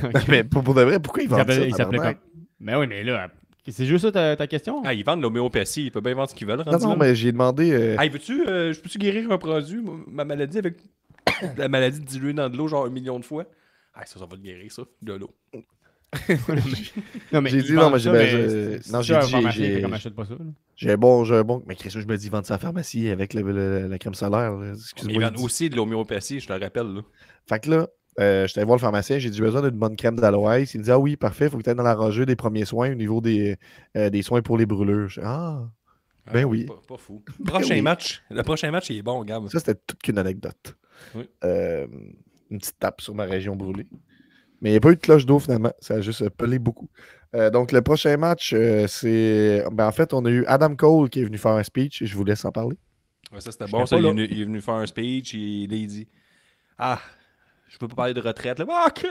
Okay. Mais pour de vrai, pourquoi ils vendent ça? Il s'appelait comme. Mais oui, mais là, c'est juste ça ta question? Ah, ils vendent l'homéopathie. Ils peuvent bien vendre ce qu'ils veulent. Non, mais j'ai demandé. Hey, je peux-tu guérir un produit, ma maladie, avec la maladie diluée dans de l'eau, genre 1 million de fois? Ah, ça va te guérir, ça, de l'eau. Non, mais j'ai dit non, mais j'ai dit. Comme achète pas ça. J'ai un bon. Mais qu'est-ce que je me dis, vendre ça à la pharmacie avec la crème solaire. Ils vendent aussi de l'homéopathie, je te le rappelle. Là. Fait que là, je suis allé voir le pharmacien, j'ai dit, j'ai besoin d'une bonne crème d'aloès. Il me dit, ah oui, parfait, il faut que tu ailles dans la rangée des premiers soins au niveau des soins pour les brûlures. Je dis, ben oui. Pas fou. Le prochain match, il est bon, Gab. Ça, c'était toute qu'une anecdote. Oui. Une petite tape sur ma région brûlée. Mais il n'y a pas eu de cloche d'eau finalement, ça a juste pelé beaucoup. Donc le prochain match, c'est... Ben, en fait, on a eu Adam Cole qui est venu faire un speech et je vous laisse en parler. Ouais, ça, c'était bon. Ça, il est venu faire un speech et il a dit, je peux pas parler de retraite. Là.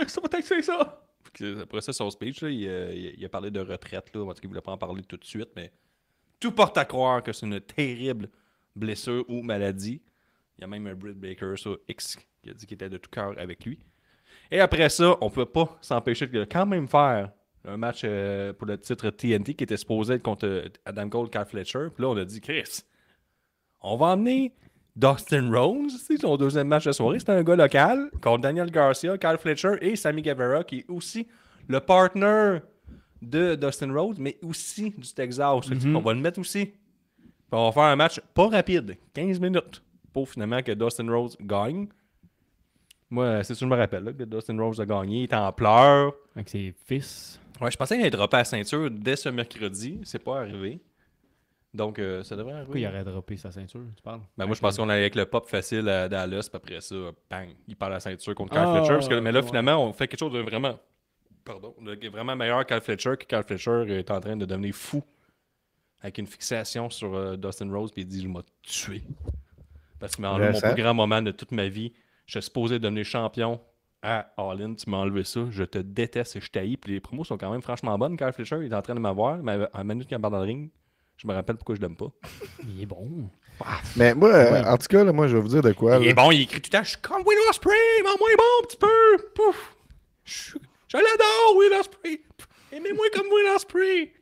Ça va t'expliquer ça! Puis après ça, son speech, là, il a parlé de retraite. Là. En tout cas, il voulait pas en parler tout de suite, mais tout porte à croire que c'est une terrible blessure ou maladie. Il y a même un Britt Baker sur X qui a dit qu'il était de tout cœur avec lui. Et après ça, on peut pas s'empêcher de quand même faire un match pour le titre TNT qui était supposé être contre Adam Cole, Kyle Fletcher. Puis là, on a dit, Chris, on va emmener Dustin Rhodes, c'est son deuxième match de soirée. C'était un gars local contre Daniel Garcia, Kyle Fletcher et Sammy Guevara, qui est aussi le partner de Dustin Rhodes, mais aussi du Texas. On va le mettre aussi. Puis on va faire un match pas rapide, 15 minutes, pour finalement que Dustin Rhodes gagne. Moi, c'est sûr, je me rappelle là, que Dustin Rhodes a gagné. Il était en pleurs. Avec ses fils. Ouais, je pensais qu'il allait droppé à la ceinture dès ce mercredi. C'est pas arrivé. Donc, ça devrait arriver. Pourquoi il aurait droppé sa ceinture, tu parles? Ben, moi, je pensais qu'on allait avec le pop facile à Dallas. Puis après ça, bang, il perd la ceinture contre Kyle Fletcher. Mais là, finalement, on fait quelque chose de vraiment... vraiment meilleur que Kyle Fletcher. Que Kyle Fletcher est en train de devenir fou. Avec une fixation sur Dustin Rhodes. Puis il dit, je m'ai tué. Parce qu'il m'a enlevé mon plus grand moment de toute ma vie. Je suis supposé devenir champion à All-In. Tu m'as enlevé ça. Je te déteste et je t'haïs. Puis les promos sont quand même franchement bonnes. Kyle Fletcher, il est en train de m'avoir. Mais à la minute qu'il embarque dans le ring, je me rappelle pourquoi je l'aime pas. Il est bon. Mais moi, en tout cas, là, moi, je vais vous dire de quoi. Il est bon, il écrit tout le temps. Je suis comme Will Ospreay, mais moins bon un petit peu. Pouf. Je l'adore, Will Ospreay. Aimez-moi comme Will Ospreay.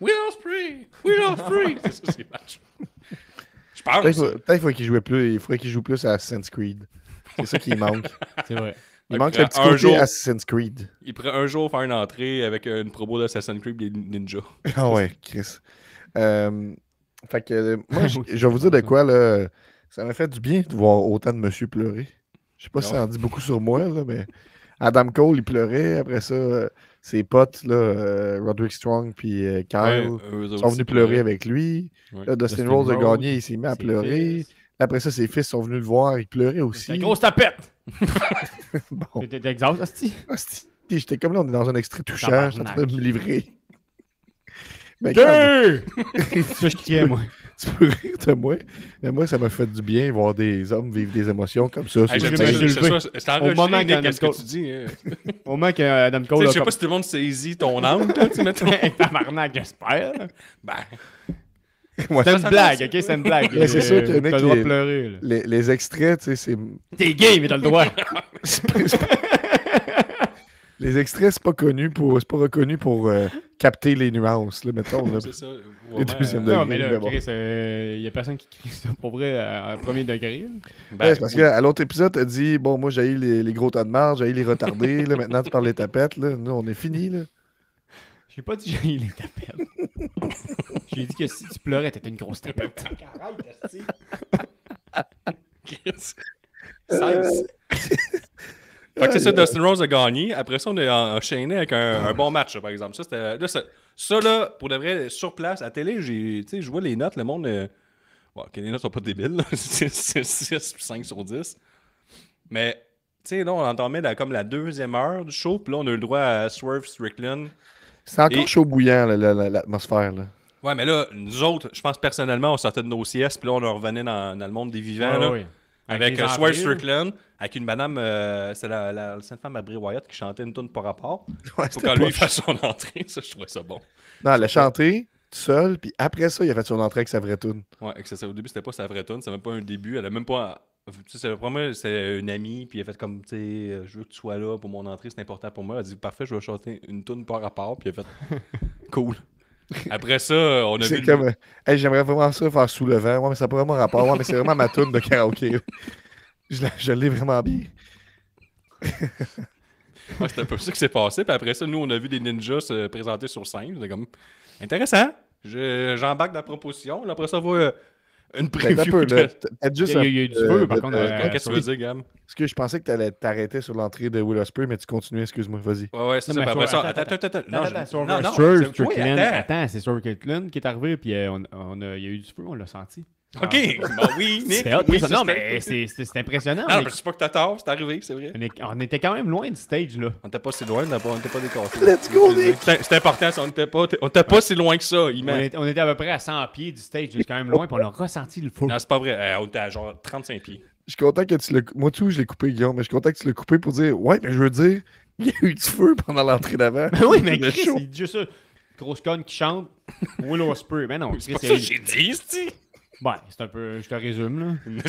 Will Ospreay. C'est ça, c'est match. Je pense. Peut-être qu'il jouait plus. Il faudrait qu'il joue plus à Assassin's Creed. C'est ça qui manque. C'est vrai. Il manque le petit côté Assassin's Creed. Il pourrait un jour faire une entrée avec une promo d'Assassin's Creed et Ninja. Ah ouais, Chris. Fait que moi, je vais vous dire de quoi, là. Ça m'a fait du bien de voir autant de monsieur pleurer. Je sais pas si ça en dit beaucoup sur moi, là, mais Adam Cole, il pleurait. Après ça, ses potes, là, Roderick Strong puis Kyle, sont venus pleurer avec lui. Ouais. Là, Dustin Rhodes a gagné, il s'est mis à pleurer. Après ça, ses fils sont venus le voir, ils pleuraient aussi. C'est une grosse tapette! Bon. T'es exhausté, Asti? J'étais comme là, on est dans un extrait touchant, j'étais en train de me livrer. Mais ça, je tiens, moi. Tu peux rire de moi. Mais moi, ça m'a fait du bien voir des hommes vivre des émotions comme ça. C'est enregistré, qu'est-ce que tu dis? Au moment qu'Adam Cole... Je sais pas si tout le monde saisit ton âme, tu mettons. Tabarnak, j'espère. Ben... C'est une blague, ok? C'est une blague. C'est sûr qu'il y en a qui... qui... pleurer. Les extraits, tu sais, c'est... T'es gay, mais t'as le droit. Les extraits, c'est pas reconnu pour capter les nuances, là, mettons. Là. C'est ça. Les deuxièmes degrés. Non, mais là, Chris, il y a personne qui crie ça pour vrai à premier degré. Ben, c'est parce qu'à l'autre épisode, t'as dit, bon, moi, j'ai les gros tas de marge, j'ai les retardés, là, maintenant, tu parles des tapettes, là. Nous, on est fini, là. J'ai pas dit j'ai les tapettes. J'ai dit que si tu pleurais, t'étais une grosse tapette. Arrête, 16. Fait que c'est ça, Dustin Rose a gagné. Après ça, on est enchaîné avec un bon match, par exemple. Ça, c'était, là, pour de vrai, sur place, à télé, je vois les notes, le monde... Bon, que les notes sont pas débiles, là. C'est 6, 5 sur 10. Mais, tu sais, là, on entamait comme la deuxième heure du show, puis là, on a eu le droit à Swerve Strickland. C'est encore chaud bouillant, l'atmosphère. Là. Ouais, mais là, nous autres, je pense personnellement, on sortait de nos siestes, puis là, on revenait dans le monde des vivants, là. Oui. Avec Swerve Strickland, avec une madame, c'est la sainte femme à Bray Wyatt qui chantait une tune par rapport. Ouais, Faut quand lui fasse son entrée, ça, je trouvais ça bon. Non, elle a chanté tout seul, puis après ça, il a fait son entrée avec sa vraie tune. Ouais, au début, c'était pas sa vraie tune, c'était même pas un début, elle a même pas. Tu sais, probablement, c'est une amie, puis elle a fait comme, tu sais, je veux que tu sois là pour mon entrée, c'est important pour moi. Elle a dit, parfait, je vais chanter une tune par rapport, puis elle a fait, cool. Après ça, on a vu. C'est comme, hey, j'aimerais vraiment ça faire sous le vent. Ouais, mais ça n'a pas vraiment rapport. Ouais, mais c'est vraiment ma tune de karaoké. Je l'ai vraiment bien. Ouais, c'était un peu ça qui s'est passé. Puis après ça, nous, on a vu des ninjas se présenter sur scène. C'était comme intéressant. J'embarque dans la proposition. Là, après ça, on voit une preview. Il y a eu du feu, par contre. Qu'est-ce que tu veux dire, Gab? Parce que je pensais que tu allais t'arrêter sur l'entrée de Will Ospreay, mais tu continues, excuse-moi, vas-y. Ouais, c'est ça. Après ça, attends. Non, Strickland. Attends, c'est Strickland qui est arrivé, puis il y a eu du feu, on l'a senti. OK, bah oui, Nick. Non, mais c'est impressionnant. Non, mais c'est pas que t'as tort, c'est arrivé, c'est vrai. On était quand même loin du stage, là. On était pas si loin, on était pas décassés. Let's go, Nick! C'est important, on était pas si loin que ça. On était à peu près à 100 pieds du stage, c'est quand même loin, puis on a ressenti le feu. Non, c'est pas vrai, on était à genre 35 pieds. Je suis content que tu l'aies coupé. Moi, tout, je l'ai coupé, Guillaume, mais je suis content que tu l'aies coupé pour dire, ouais, mais je veux dire, il y a eu du feu pendant l'entrée d'avant. Oui, mais Chris, c'est juste ça. Grosse conne qui chante, Will Ospreay. Ben non, c'est pas ça que j'ai dit, c'est. Ouais, c'est un peu. Je te résume, là.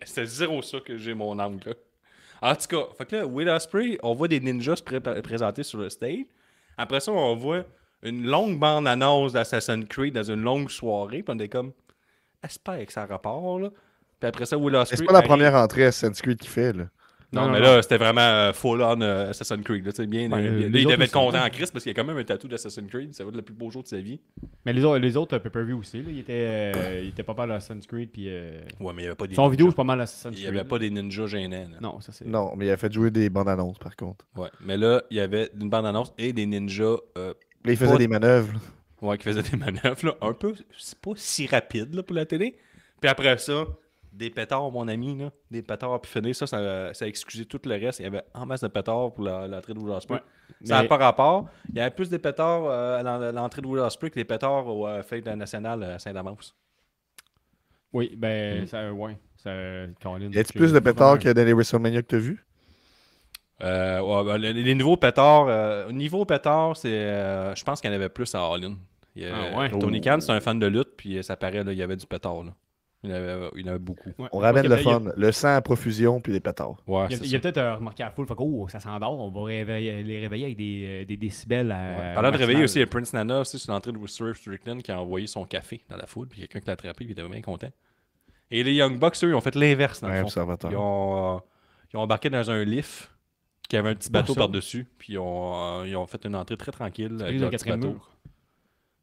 C'est zéro ça que j'ai mon angle, là. En tout cas, fait que là, Will Ospreay, on voit des ninjas se présenter sur le stage. Après ça, on voit une longue bande-annonce d'Assassin's Creed dans une longue soirée. Puis on est comme, j'espère que ça a rapport, là. Puis après ça, Will Ospreay. C'est pas la première entrée à Assassin's Creed qu'il fait, là. Non, mais là, c'était vraiment full-on Assassin's Creed. Là, bien, là, il devait être content en Christ parce qu'il y a quand même un tatou d'Assassin's Creed. Ça va être le plus beau jour de sa vie. Mais les autres pay-per-view aussi, là, il était pas mal Assassin's Creed. Puis, ouais, mais il y avait pas des son vidéo, c'est pas mal Assassin's Creed. Il n'y avait pas des ninjas gênants. Là. Non, ça c'est. Non, mais il a fait jouer des bandes annonces, par contre. Ouais, mais là, il y avait une bande-annonce et des ninjas. Là, il faisait des manœuvres. Là. Ouais, qui faisaient des manœuvres. Là, un peu, c'est pas si rapide là, pour la télé. Puis après ça. Des pétards, mon ami, là. Des pétards puis finir. Ça a excusé tout le reste. Il y avait en masse de pétards pour l'entrée de Will Ospreay. Ouais, ça n'a pas rapport. Il y avait plus de pétards à l'entrée de Will Ospreay que des pétards au Fête nationale à Saint-Damas. Oui, ben, ça, ouais. Ça, Colin, y a-t-il plus de pétards que dans les WrestleMania que tu as vu? Ouais, ben, les nouveaux pétards, niveau pétards, c'est, je pense qu'il y en avait plus à All-In. Tony Khan, c'est un fan de lutte, puis ça paraît, là, il y avait du pétard, là. Il y en avait beaucoup. Ouais. On ramène le fun, le sang à profusion puis les pétards. Ouais, il y a peut-être remarqué à la foule, ça s'endort, on va les réveiller avec des décibels. Pendant de réveiller aussi, il y a Prince Nana aussi sur l'entrée de Swerve Strickland qui a envoyé son café dans la foule, puis quelqu'un qui l'a attrapé, puis il était bien content. Et les Young Bucks, eux, ils ont fait l'inverse dans le fond. Ils ont embarqué dans un lift qui avait un petit bateau par-dessus, puis ils ont fait une entrée très tranquille avec leur petit bateau.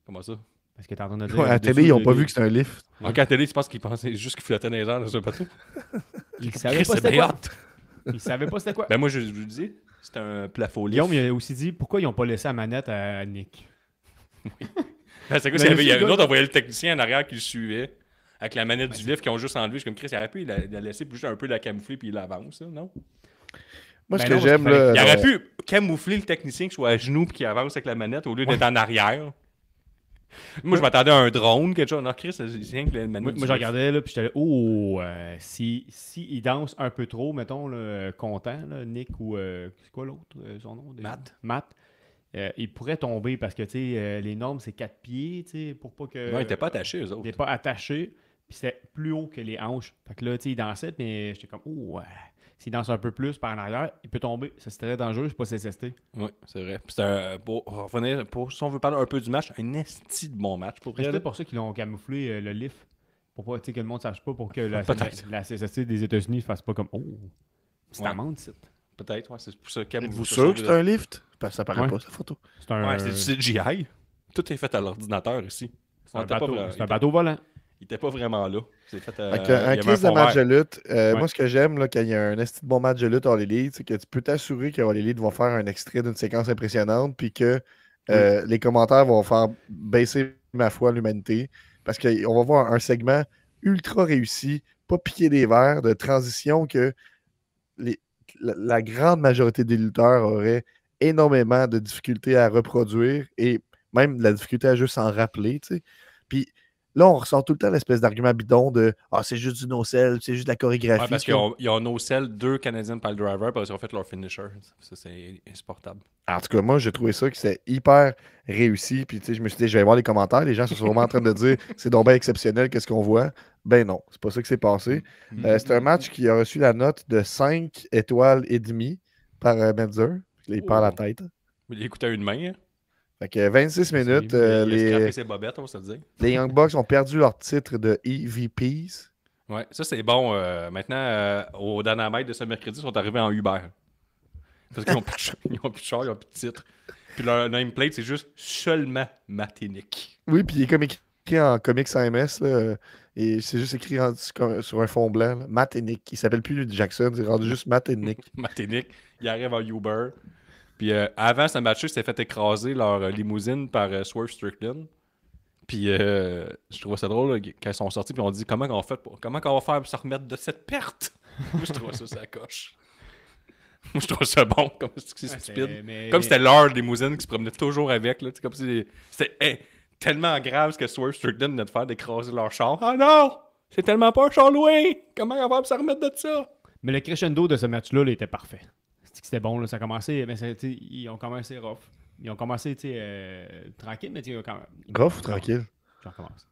Comment ça? Parce que t'es en train de dire. Ouais, à la télé, ils n'ont pas vu que c'était un lift. Donc, à la télé, tu penses qu'ils pensaient juste qu'ils flottaient dans les airs dans un bateau? Ils savaient pas c'était quoi. Ils savaient pas c'était quoi. Ben moi, je vous dis, c'était un plafond lift. Guillaume, il a aussi dit pourquoi ils n'ont pas laissé la manette à Nick. Ben, c'est quoi, il y avait un autre, on voyait le technicien en arrière qui le suivait avec la manette du lift qui ont juste enlevé. Je suis comme Chris, il aurait pu il a laissé juste un peu la camoufler puis il avance, non? Moi, ce que j'aime, là. Il aurait pu camoufler le technicien qui soit à genoux puis qui avance avec la manette au lieu d'être en arrière. Moi, je m'attendais à un drone, quelque chose. Non, Chris, c'est rien que la manette. Moi, je regardais, là, puis j'étais là, si il danse un peu trop, mettons, là, content, là, Nick ou. C'est quoi l'autre, son nom? Matt. Il pourrait tomber parce que, tu sais, les normes, c'est 4 pieds, tu sais, pour pas que. Non, il n'était pas attaché, eux autres. Il n'était pas attaché, puis c'était plus haut que les hanches. Fait que là, tu sais, il dansait, mais j'étais comme, s'il danse un peu plus par en arrière, il peut tomber. Ça, c'est très dangereux, c'est pas CSST. Oui, c'est vrai. Puis si on veut parler un peu du match, un esti de bon match. C'est peut-être pour ça qu'ils ont camouflé le lift. Pour pas que le monde ne sache pas, pour que la CSST des États-Unis ne fasse pas comme c'est un monde, c'est. Peut-être, ouais, c'est pour ça. Êtes-vous sûr que c'est un lift? Parce que ça paraît pas, cette photo. C'est du CGI. Tout est fait à l'ordinateur ici. C'est un bateau volant. il était pas vraiment là. C'est fait, Fait il y qu'un avait crise de fond match de vert. lutte, Ouais. moi, ce que j'aime, là, quand il y a un esti de bon match de lutte All Elite, c'est que tu peux t'assurer que All Elite vont faire un extrait d'une séquence impressionnante, puis que les commentaires vont faire baisser ma foi à l'humanité, parce qu'on va voir un segment ultra réussi, pas piqué des verres, de transition que les- la grande majorité des lutteurs auraient énormément de difficultés à reproduire et même de la difficulté à juste s'en rappeler, tu sais. Puis là, on ressort tout le temps l'espèce d'argument bidon de Ah, c'est juste du no-sell, c'est juste de la Ouais, chorégraphie. parce tu sais. qu'ils ont no sell 2 Canadian Pile Driver parce qu'ils ont fait leur finisher. Ça, c'est insupportable. En tout cas, moi, j'ai trouvé ça que c'est hyper réussi. Puis, tu sais, je me suis dit, je vais voir les commentaires. Les gens sont vraiment en train de dire c'est donc bien exceptionnel, qu'est-ce qu'on voit. Ben non, c'est pas ça qui s'est passé. C'est un match qui a reçu la note de 5 étoiles et demie par Meltzer. Il perd la tête. Il écoutait à une main. Hein. Fait que 26 minutes, Il a les scrappé ses bobettes, on va se le dire. Young Bucks ont perdu leur titre de EVPs. Ouais, ça c'est bon. Maintenant, au Dynamite de ce mercredi, ils sont arrivés en Uber. Parce qu'ils n'ont plus de char, ils ont plus de titre. Puis leur nameplate, c'est juste seulement Matinic. Oui, puis il est comme écrit en comics AMS. Là, et c'est juste écrit sur un fond blanc. Là. Matt et Nick. Il s'appelle plus Jackson, c'est rendu juste Matt et Nick. Matinic, il arrive en Uber. Puis avant ce match-là, ils s'étaient fait écraser leur limousine par Swerve Strickland. Puis je trouvais ça drôle là, quand ils sont sortis. Puis on dit comment on va faire pour se remettre de cette perte. Moi, je trouvais ça coche. Moi, je trouve ça bon, comme c'est stupide. Comme c'était leur limousine qui se promenait toujours avec. Là, comme si c'était tellement grave ce que Swerve Strickland venait de faire, d'écraser leur char. Ah non! C'est tellement pas un char loué! Comment on va faire pour se remettre de ça? Mais le crescendo de ce match-là là, était parfait. C'était bon, là, ça a commencé, mais ils ont commencé rough. Ils ont commencé tranquille, mais quand même. Rough ou tranquille? Je recommence.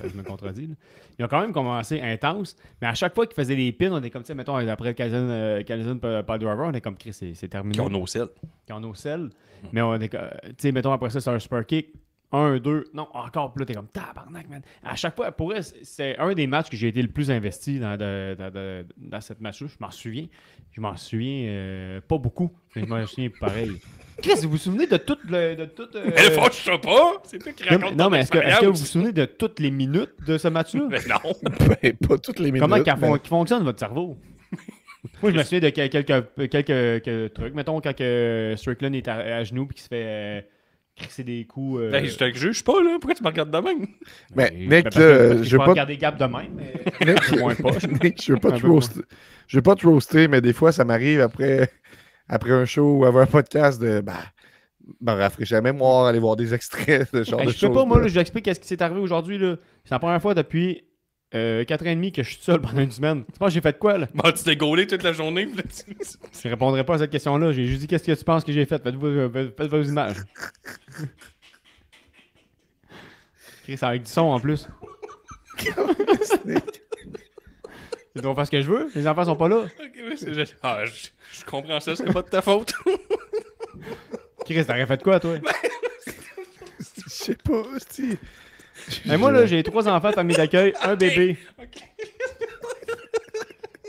Je me contredis. Là. Ils ont quand même commencé intense, mais à chaque fois qu'ils faisaient des pins, on est comme, tu sais, mettons, après le Canadian Pile Driver, on est comme, Chris, c'est terminé. Qui ont nos selles. Qui ont nos selles. Mais on est, tu sais, mettons, après ça, c'est un spur kick. 1, 2, non, encore plus, t'es comme tabarnak, man. À chaque fois, pour eux, c'est un des matchs que j'ai été le plus investi dans cette match-là. Je m'en souviens pas beaucoup, mais je m'en souviens pareil. Chris, vous vous souvenez de tout Mais faut que je sais pas! C'est toi qui raconte Non, ton mais est-ce que vous expérience. vous souvenez de toutes les minutes de ce match-là? Mais non! Ben, pas toutes les minutes. Comment mais- qu'il fonctionne votre cerveau? Moi, je me souviens de quelques trucs. Mettons, quand Strickland est à genoux et qu'il se fait crisser des coups. Ben, je te juge pas, là. Pourquoi tu me regardes de même? Mais ben, mec, parce là, que je je veux vais pas regarder Gap de même, mais Nick, moins pas. Nick, je veux pas Un te peu roaster. Je veux pas te roaster, mais des fois, ça m'arrive après un show ou avant un podcast de me rafraîchir la mémoire, aller voir des extraits, ce genre Hey, de je peux choses. pas, moi, là, je vous explique ce qui s'est arrivé aujourd'hui. Là. C'est la première fois depuis 4 ans et demi que je suis seul pendant une semaine. Tu penses que j'ai fait quoi, là? Bon, tu t'es gaulé toute la journée. Puis là, Je répondrai pas à cette question-là. J'ai juste dit qu'est-ce que tu penses que j'ai fait. Faites vos images. Chris, avec du son en plus. C'est donc faire ce que je veux. Les enfants sont pas là. Ok, mais c'est juste... je comprends ça, c'est pas de ta faute. Chris, t'aurais fait quoi, toi? Je sais pas, si. Et moi, là, j'ai 3 enfants de famille d'accueil, un bébé.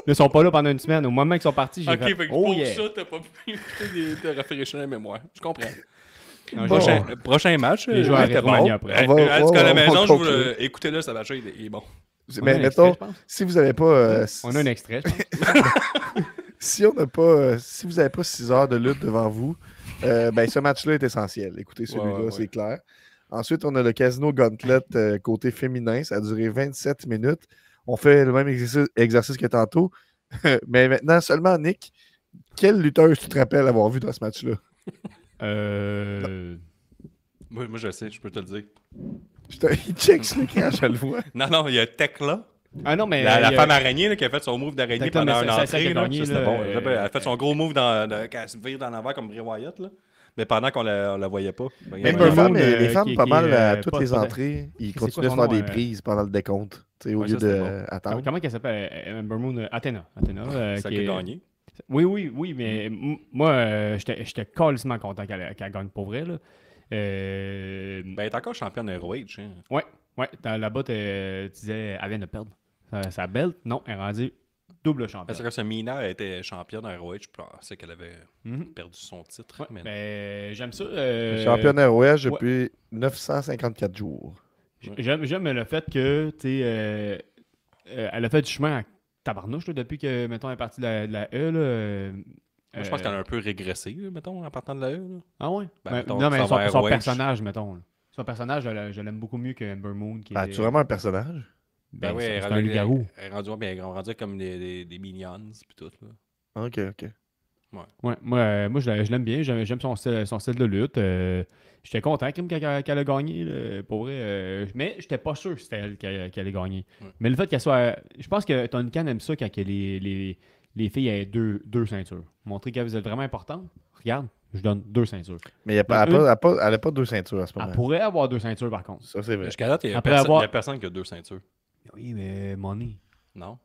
Ils sont pas là pendant une semaine. Au moment qu'ils sont partis, j'ai Ok, fait fait que oh pour yeah. ça, t'as pas pu te rafraîchir la mémoire. Je comprends. Non, Bon. Prochain match. Les joueurs à était Rétro-Mania bon. après. On va- En tout cas, à la on va maison, conclure. écoutez-le, ça va il est bon. On a un Mais extrait, mettons, je pense. si vous n'avez pas. On a un extrait, je pense. Si on n'a pas. Si vous n'avez pas 6 heures de lutte devant vous, ben ce match-là est essentiel. Écoutez celui-là, Ouais. c'est clair. Ensuite, on a le Casino Gauntlet côté féminin. Ça a duré 27 minutes. On fait le même exercice que tantôt. Mais maintenant, seulement Nick, quelle lutteuse tu te rappelles avoir vu dans ce match-là? Moi, je sais, je peux te le dire. Il check sur l'écran, je le vois. Non, il y a Tekla, Ah non, mais. la il y a- femme araignée là, qui a fait son move d'araignée Tekla, pendant mais une c'est celle qui entrée. a Là, gagné, ça, c'était là, bon. Elle a fait son gros move quand elle se vire dans l'envers comme Bray Wyatt. Là. Mais pendant qu'on la voyait pas. Ben, Même Ouais, les le femmes, monde, les femmes qui- pas qui mal est, à toutes pas- les pas- entrées, ils c'est continuaient à quoi se son faire nom, des prises pendant le décompte, tu sais, au Ouais, lieu ça, c'était d'attendre. Comment qu'elle s'appelle? Ember Moon, Athena. ça qui qui a est- gagné. Oui, mais moi, j'étais calissement content qu'elle gagne pour vrai. Là. Ben, elle est encore championne ROH. Hein. Ouais, là-bas, tu disais, elle vient de perdre. Sa belt, non, elle est rendue double Parce championne. que ce Mina était championne ROH. Je pensais qu'elle avait Mhm. perdu son titre. Ouais, mais ben, j'aime ça. Championne ROH depuis 954 jours. J'aime le fait que, tu sais, elle a fait du chemin à tabarnouche là, depuis que, mettons, elle est partie de la E. Là, Moi, je pense qu'elle a un peu régressé, là, mettons, en partant de la E. Là. Ah ouais? Ben, Ben, mettons, non, mais ça va son ROH. personnage, mettons. Là. Son personnage, je l'aime beaucoup mieux que Ember Moon. Qui Ah, est, tu vraiment un personnage? Ben oui, c'est un loup-garou. Elle est rendue, bien, elle est rendue comme des minions, puis tout. Là. Ok, ok. Ouais, moi je l'aime bien. J'aime son style de lutte. J'étais content qu'elle a gagné. Là, pour vrai. Mais j'étais pas sûr que c'était elle qui allait gagner. Ouais. Mais le fait qu'elle soit. Je pense que Tony Khan aime ça quand que les filles aient deux ceintures. Montrer qu'elles sont vraiment importantes. Regarde, je donne 2 ceintures. Mais elle a pas 2 ceintures à ce Elle moment. pourrait avoir 2 ceintures par contre. Ça, c'est vrai. Jusqu'à date, il n'y a, Après y a personne qui a 2 ceintures. Oui, mais Money. Non?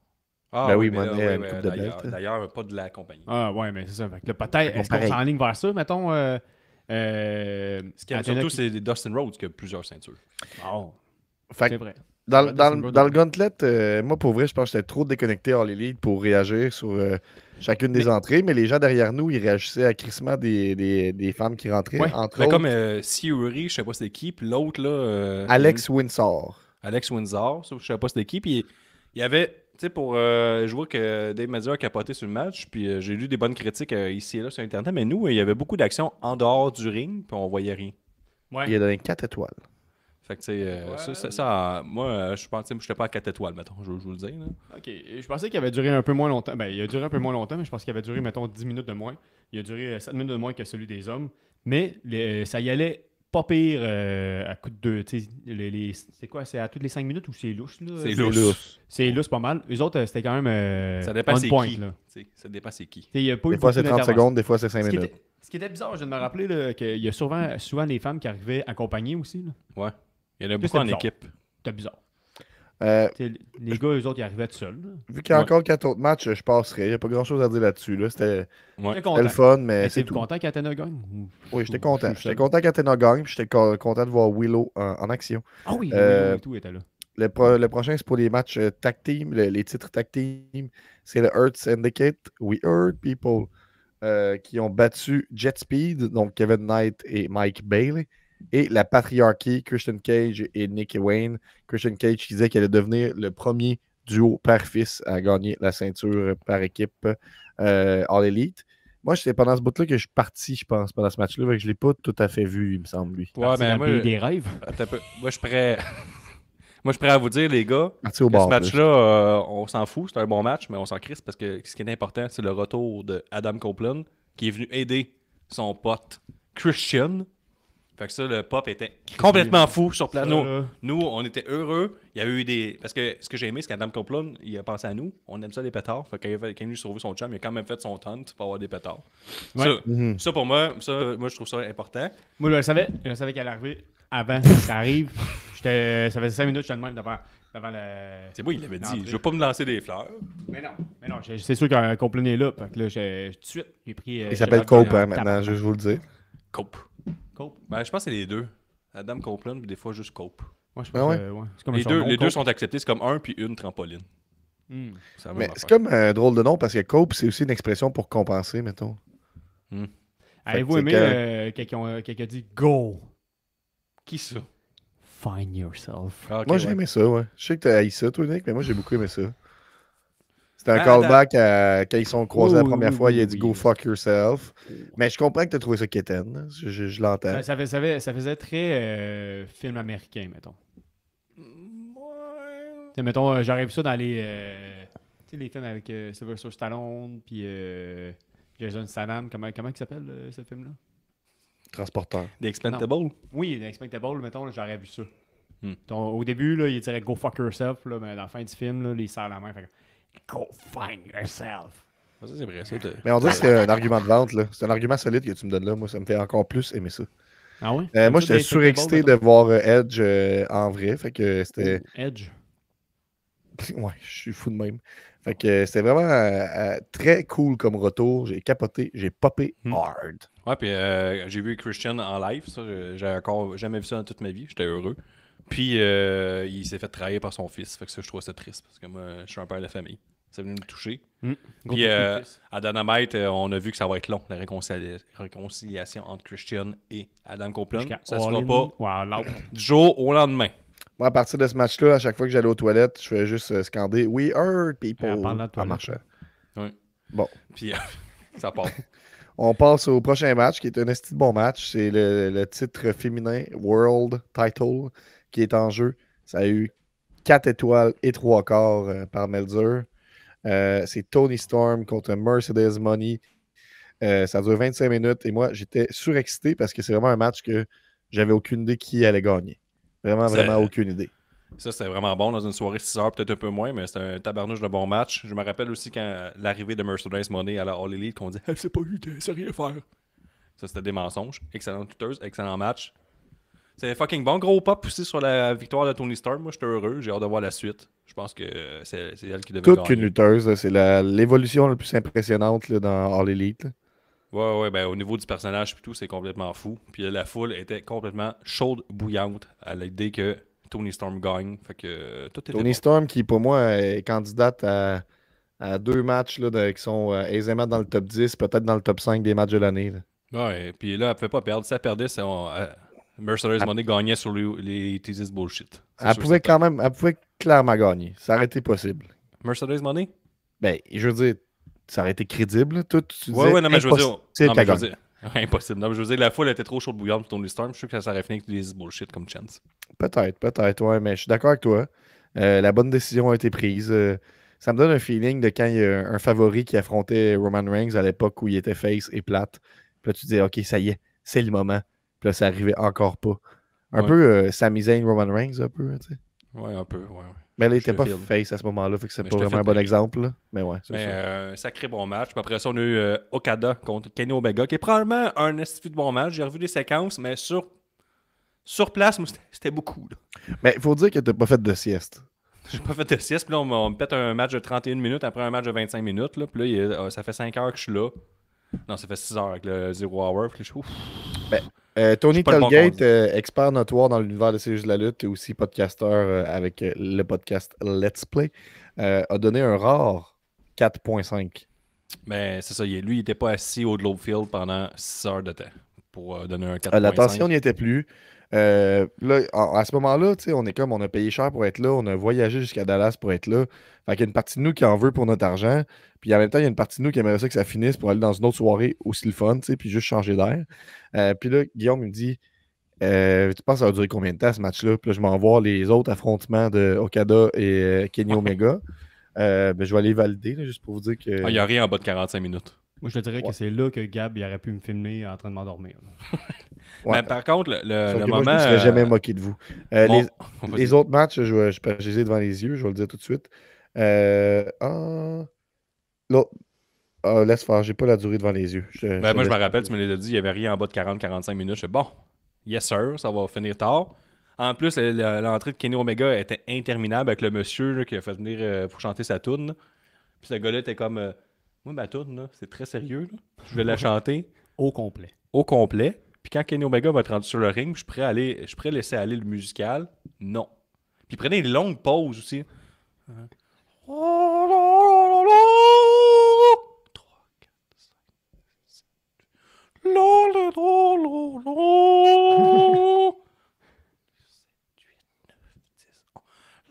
Ben oui, mais là, Monet a une oui, coupe de d'ailleurs, belt. d'ailleurs, pas de la compagnie. Ah ouais, mais c'est ça. Fait que là, peut-être, est-ce qu'on pareil. s'enligne vers ça, mettons? Ce qui aime Athena surtout, qui- c'est Dustin Rhodes qui a plusieurs ceintures. Oh, Fait c'est que vrai. dans, Ouais, dans- Dustin Rhodes, dans le ouais. gauntlet, moi, pour vrai, je pense que j'étais trop déconnecté hors l'élite pour réagir sur chacune des entrées, mais les gens derrière nous, ils réagissaient à crissement des femmes qui rentraient. Ouais. Entre Mais autres, comme Theory, je sais pas c'est qui, puis l'autre, là... Alex Windsor. Alex Windsor, ça, je sais pas c'était qui, puis il y avait... Tu sais, je vois que Dave Meltzer a capoté sur le match, puis j'ai lu des bonnes critiques ici et là sur Internet, mais nous, il y avait beaucoup d'actions en dehors du ring, puis on voyait rien. Ouais. Il a donné 4 étoiles. Fait que, tu sais, moi, je pense que je n'étais pas à 4 étoiles, mettons, je vous le dis. Là. Ok, je pensais qu'il avait duré un peu moins longtemps. Ben, il a duré un peu moins longtemps, mais je pense qu'il avait duré, mettons, 10 minutes de moins. Il a duré 7 minutes de moins que celui des hommes. Mais ça y allait pas pire à coup de... Tu sais, c'est quoi? C'est à toutes les 5 minutes ou c'est louche? Là? C'est louche. louche. C'est louche pas mal. Les autres, c'était quand même Ça dépend on c'est point. qui. Là. Tu sais, ça dépend c'est qui. Tu sais, il y a pas eu Des fois, beaucoup c'est 30 d'interventions. secondes, des fois, c'est 5 minutes. Ce qui était bizarre, je viens de me rappeler là, qu'il y a souvent des femmes qui arrivaient accompagnées aussi. Là. Ouais. Il y en a Plus beaucoup en bizarre. équipe. C'était bizarre. Euh, Tu sais, les gars, eux autres, ils arrivaient tout seuls. là. vu qu'il y a encore 4 autres matchs, je passerai. Il n'y a pas grand-chose à dire là-dessus. Là. C'était Ouais. J'étais c'était content. le fun, mais c'est Êtes-vous tout. content qu'Athena gagne? Oui, j'étais content. Je suis J'étais content qu'Athena gagne, puis j'étais content de voir Willow en action. Ah oui, Euh, oui, tout était là. Le prochain, c'est pour les matchs tag team, les titres tag team. C'est le Earth Syndicate, We Earth People, qui ont battu Jet Speed, donc Kevin Knight et Mike Bailey, et la Patriarchy, Christian Cage et Nick Wayne. Christian Cage qui disait qu'elle allait devenir le premier duo père-fils à gagner la ceinture par équipe All Elite. Moi, c'est pendant ce bout-là que je suis parti, je pense, pendant ce match-là. Fait que je ne l'ai pas tout à fait vu, il me semble, lui. Ouais, mais Dans le moi, pays des rêves. attends un peu. Moi, je suis prêt. Moi, je suis prêt à vous dire, les gars, Parti au que ce bar. match-là, on s'en fout. C'est un bon match, mais on s'en crisse parce que ce qui est important, c'est le retour de Adam Copeland qui est venu aider son pote Christian. Fait que ça, le pop était complètement fou sur place. Ça, là. Nous, on était heureux. Il y a eu des. Parce que ce que j'ai aimé, c'est qu'Adam Copeland, il a pensé à nous. On aime ça, des pétards. Fait qu'il est venu sauver son chum, il a quand même fait son taunt pour avoir des pétards. Ouais. Ça, Mhm. ça, pour moi, moi, je trouve ça important. Moi, je savais qu'elle arrivait avant que ça arrive. Ça faisait 5 minutes, j'étais de même devant le. C'est moi, il l'avait dit. l'entrée. Je veux pas me lancer des fleurs. Mais non, c'est sûr qu'un complet est là. Fait que là, tout de suite, j'ai pris. Il s'appelle Cope, hein, maintenant, je vais vous le dire. Cope. Cope. Ben, je pense que c'est les deux. Adam Copeland, puis des fois juste Cope. Moi, je Ah pense ouais? ouais. C'est comme Les son deux, nom, les deux Cope. sont acceptés. C'est comme un puis une trampoline. Hmm. C'est la même Mais affaire. c'est comme un drôle de nom parce que Cope, c'est aussi une expression pour compenser, mettons. Avez-vous Fait aimé que quelqu'un dit go, Qui ça? find yourself? Ah, ok, Moi, j'ai ouais. aimé ça, ouais. Je sais que t'as haï ça, toi, Nick, mais moi, j'ai beaucoup aimé ça. C'était un Ah, callback à quand ils sont croisés la Oui, première oui, fois, oui, il a dit oui. go fuck yourself. Mais je comprends que t'as trouvé ça quétaine. Hein. Je l'entends. Ça faisait très film américain, mettons. Tu sais, mettons, j'aurais vu ça dans les tu sais, les films avec Sylvester Stallone puis Jason Statham. Comment il s'appelle ce film-là? Transporteur. Des Expendables? Oui, l'Inspectable, mettons, là, j'aurais vu ça. Hmm. Donc, au début, là, il dirait go fuck yourself, là, mais dans la fin du film, là, il serre la main. Fait que, go find yourself. Ah, ça, c'est vrai. Ça, Mais on dirait que c'est un argument de vente, là. C'est un argument solide que tu me donnes là. Moi, ça me fait encore plus aimer ça. Ah oui? Moi, j'étais surexcité de voir Edge en vrai. Fait que c'était. Edge. Ouais, je suis fou de même. Fait que c'était vraiment très cool comme retour. J'ai capoté, j'ai popé hard. Ouais, puis j'ai vu Christian en live. Ça, j'ai encore jamais vu ça dans toute ma vie. J'étais heureux. Puis il s'est fait trahir par son fils. Fait que ça, je trouve ça triste parce que moi, je suis un père de famille. Ça venu me toucher. Puis à Dynamite, on a vu que ça va être long, la réconciliation entre Christian et Adam Copeland. Ça se fera pas du jour au lendemain. Moi, à partir de ce match-là, à chaque fois que j'allais aux toilettes, je faisais juste scander We hurt people En parlant de en toilettes, marchant. Ouais. Bon. Puis ça part. On passe au prochain match, qui est un esti de bon match. C'est le titre féminin World Title qui est en jeu. Ça a eu 4 étoiles et 3 quarts par Meltzer. C'est Tony Storm contre Mercedes Money. Ça dure 25 minutes et moi, j'étais surexcité parce que c'est vraiment un match que j'avais aucune idée qui allait gagner. Vraiment aucune idée. Ça, c'était vraiment bon dans une soirée 6 heures, peut-être un peu moins, mais c'était un tabarnouche de bon match. Je me rappelle aussi quand l'arrivée de Mercedes Money à la All Elite, qu'on dit elle sait pas eu, elle sait rien faire. Ça, c'était des mensonges. Excellente tuteuse, excellent match. C'est fucking bon. Gros pop aussi sur la victoire de Tony Storm. Moi, j'étais heureux. J'ai hâte de voir la suite. Je pense que c'est elle qui devait Toute gagner. qu'une lutteuse, là, c'est l'évolution la plus impressionnante là, dans All Elite. Là. Ouais, ben au niveau du personnage et tout, c'est complètement fou. Puis la foule était complètement chaude, bouillante à l'idée que Tony Storm gagne. Fait que tout était Tony bon. Storm, qui pour moi est candidate à 2 matchs là, qui sont aisément dans le top 10, peut-être dans le top 5 des matchs de l'année. Là. Ouais, puis là, elle ne pouvait pas perdre. Si elle perdait, Mercedes Money gagnait sur les teases bullshit. C'est Elle sûr pouvait que quand même, elle pouvait clairement gagner. Ça aurait été possible. Mercedes Money? Ben, je veux dire, ça aurait été crédible. Là. Toi, tu disais Ouais, non, mais je veux dire. impossible Non, mais qu'elle je veux gagne. dire. Ouais, impossible. Non, mais je veux dire, la foule était trop chaude bouillante pour Tony Storm. Je suis sûr que ça aurait fini avec des bullshit comme Chance. Peut-être, ouais, mais je suis d'accord avec toi. La bonne décision a été prise. Ça me donne un feeling de quand il y a un favori qui affrontait Roman Reigns à l'époque où il était face et plate. Puis là, tu disais, OK, ça y est, c'est le moment. Puis là, ça arrivait encore pas. Un Ouais. peu Sami Zayn, Roman Reigns, un peu, tu sais. Ouais, un peu, ouais. Mais là, il Je n'était te pas file. face à ce moment-là, fait que c'est Mais pas je te vraiment un file bon très exemple. Là. Mais ouais, c'est Mais ça. un sacré bon match. Puis après ça, on a eu Okada contre Kenny Omega, qui est probablement un esti de bon match. J'ai revu des séquences, mais sur place, moi, c'était beaucoup. Là. Mais il faut dire que tu n'as pas fait de sieste. J'ai pas fait de sieste. Puis là, on me pète un match de 31 minutes après un match de 25 minutes. Là. Puis là, ça fait 5 heures que je suis là. Non, ça fait 6 heures avec le Zero Hour. Puis là, je suis ouf. Tony suis pas le bon Telgate, candidat. expert notoire dans l'univers de ces jeux de la lutte et aussi podcasteur avec le podcast Let's Play, a donné un rare 4.5. Mais c'est ça. Lui, il était pas assis au Globe Field pendant 6 heures de temps pour donner un 4.5. L'attention n'y était plus. Là, à ce moment-là, on a payé cher pour être là, on a voyagé jusqu'à Dallas pour être là. Fait qu'il y a une partie de nous qui en veut pour notre argent. Puis en même temps, il y a une partie de nous qui aimerait ça que ça finisse pour aller dans une autre soirée aussi le fun, puis juste changer d'air. Puis là, Guillaume me dit tu penses que ça va durer combien de temps ce match-là? Puis là, je m'envoie les autres affrontements de Okada et Kenny Omega. Je vais aller valider, là, juste pour vous dire que. Il n'y a rien en bas de 45 minutes. Moi, je te dirais que c'est là que Gab il aurait pu me filmer en train de m'endormir. Ouais. Mais par contre, le Sauf que moment. moi, je ne me serais jamais moqué de vous. Bon, Les autres matchs, je les ai devant les yeux, je vais le dire tout de suite. Laisse faire, j'ai pas la durée devant les yeux. Moi, je me rappelle, tu me l'as dit, il n'y avait rien en bas de 40-45 minutes. Je fais bon, yes sir, ça va finir tard. En plus, l'entrée de Kenny Omega était interminable avec le monsieur là, qui a fait venir pour chanter sa toune. Puis ce gars-là était comme moi, ma toune, là, c'est très sérieux. Là. Je vais la chanter Au complet. au complet. Puis quand Kenny Omega va être rendu sur le ring, je suis prêt à laisser aller le musical. Non. Puis il prenait une longue pause aussi. 3, 4, 5, 6, 7,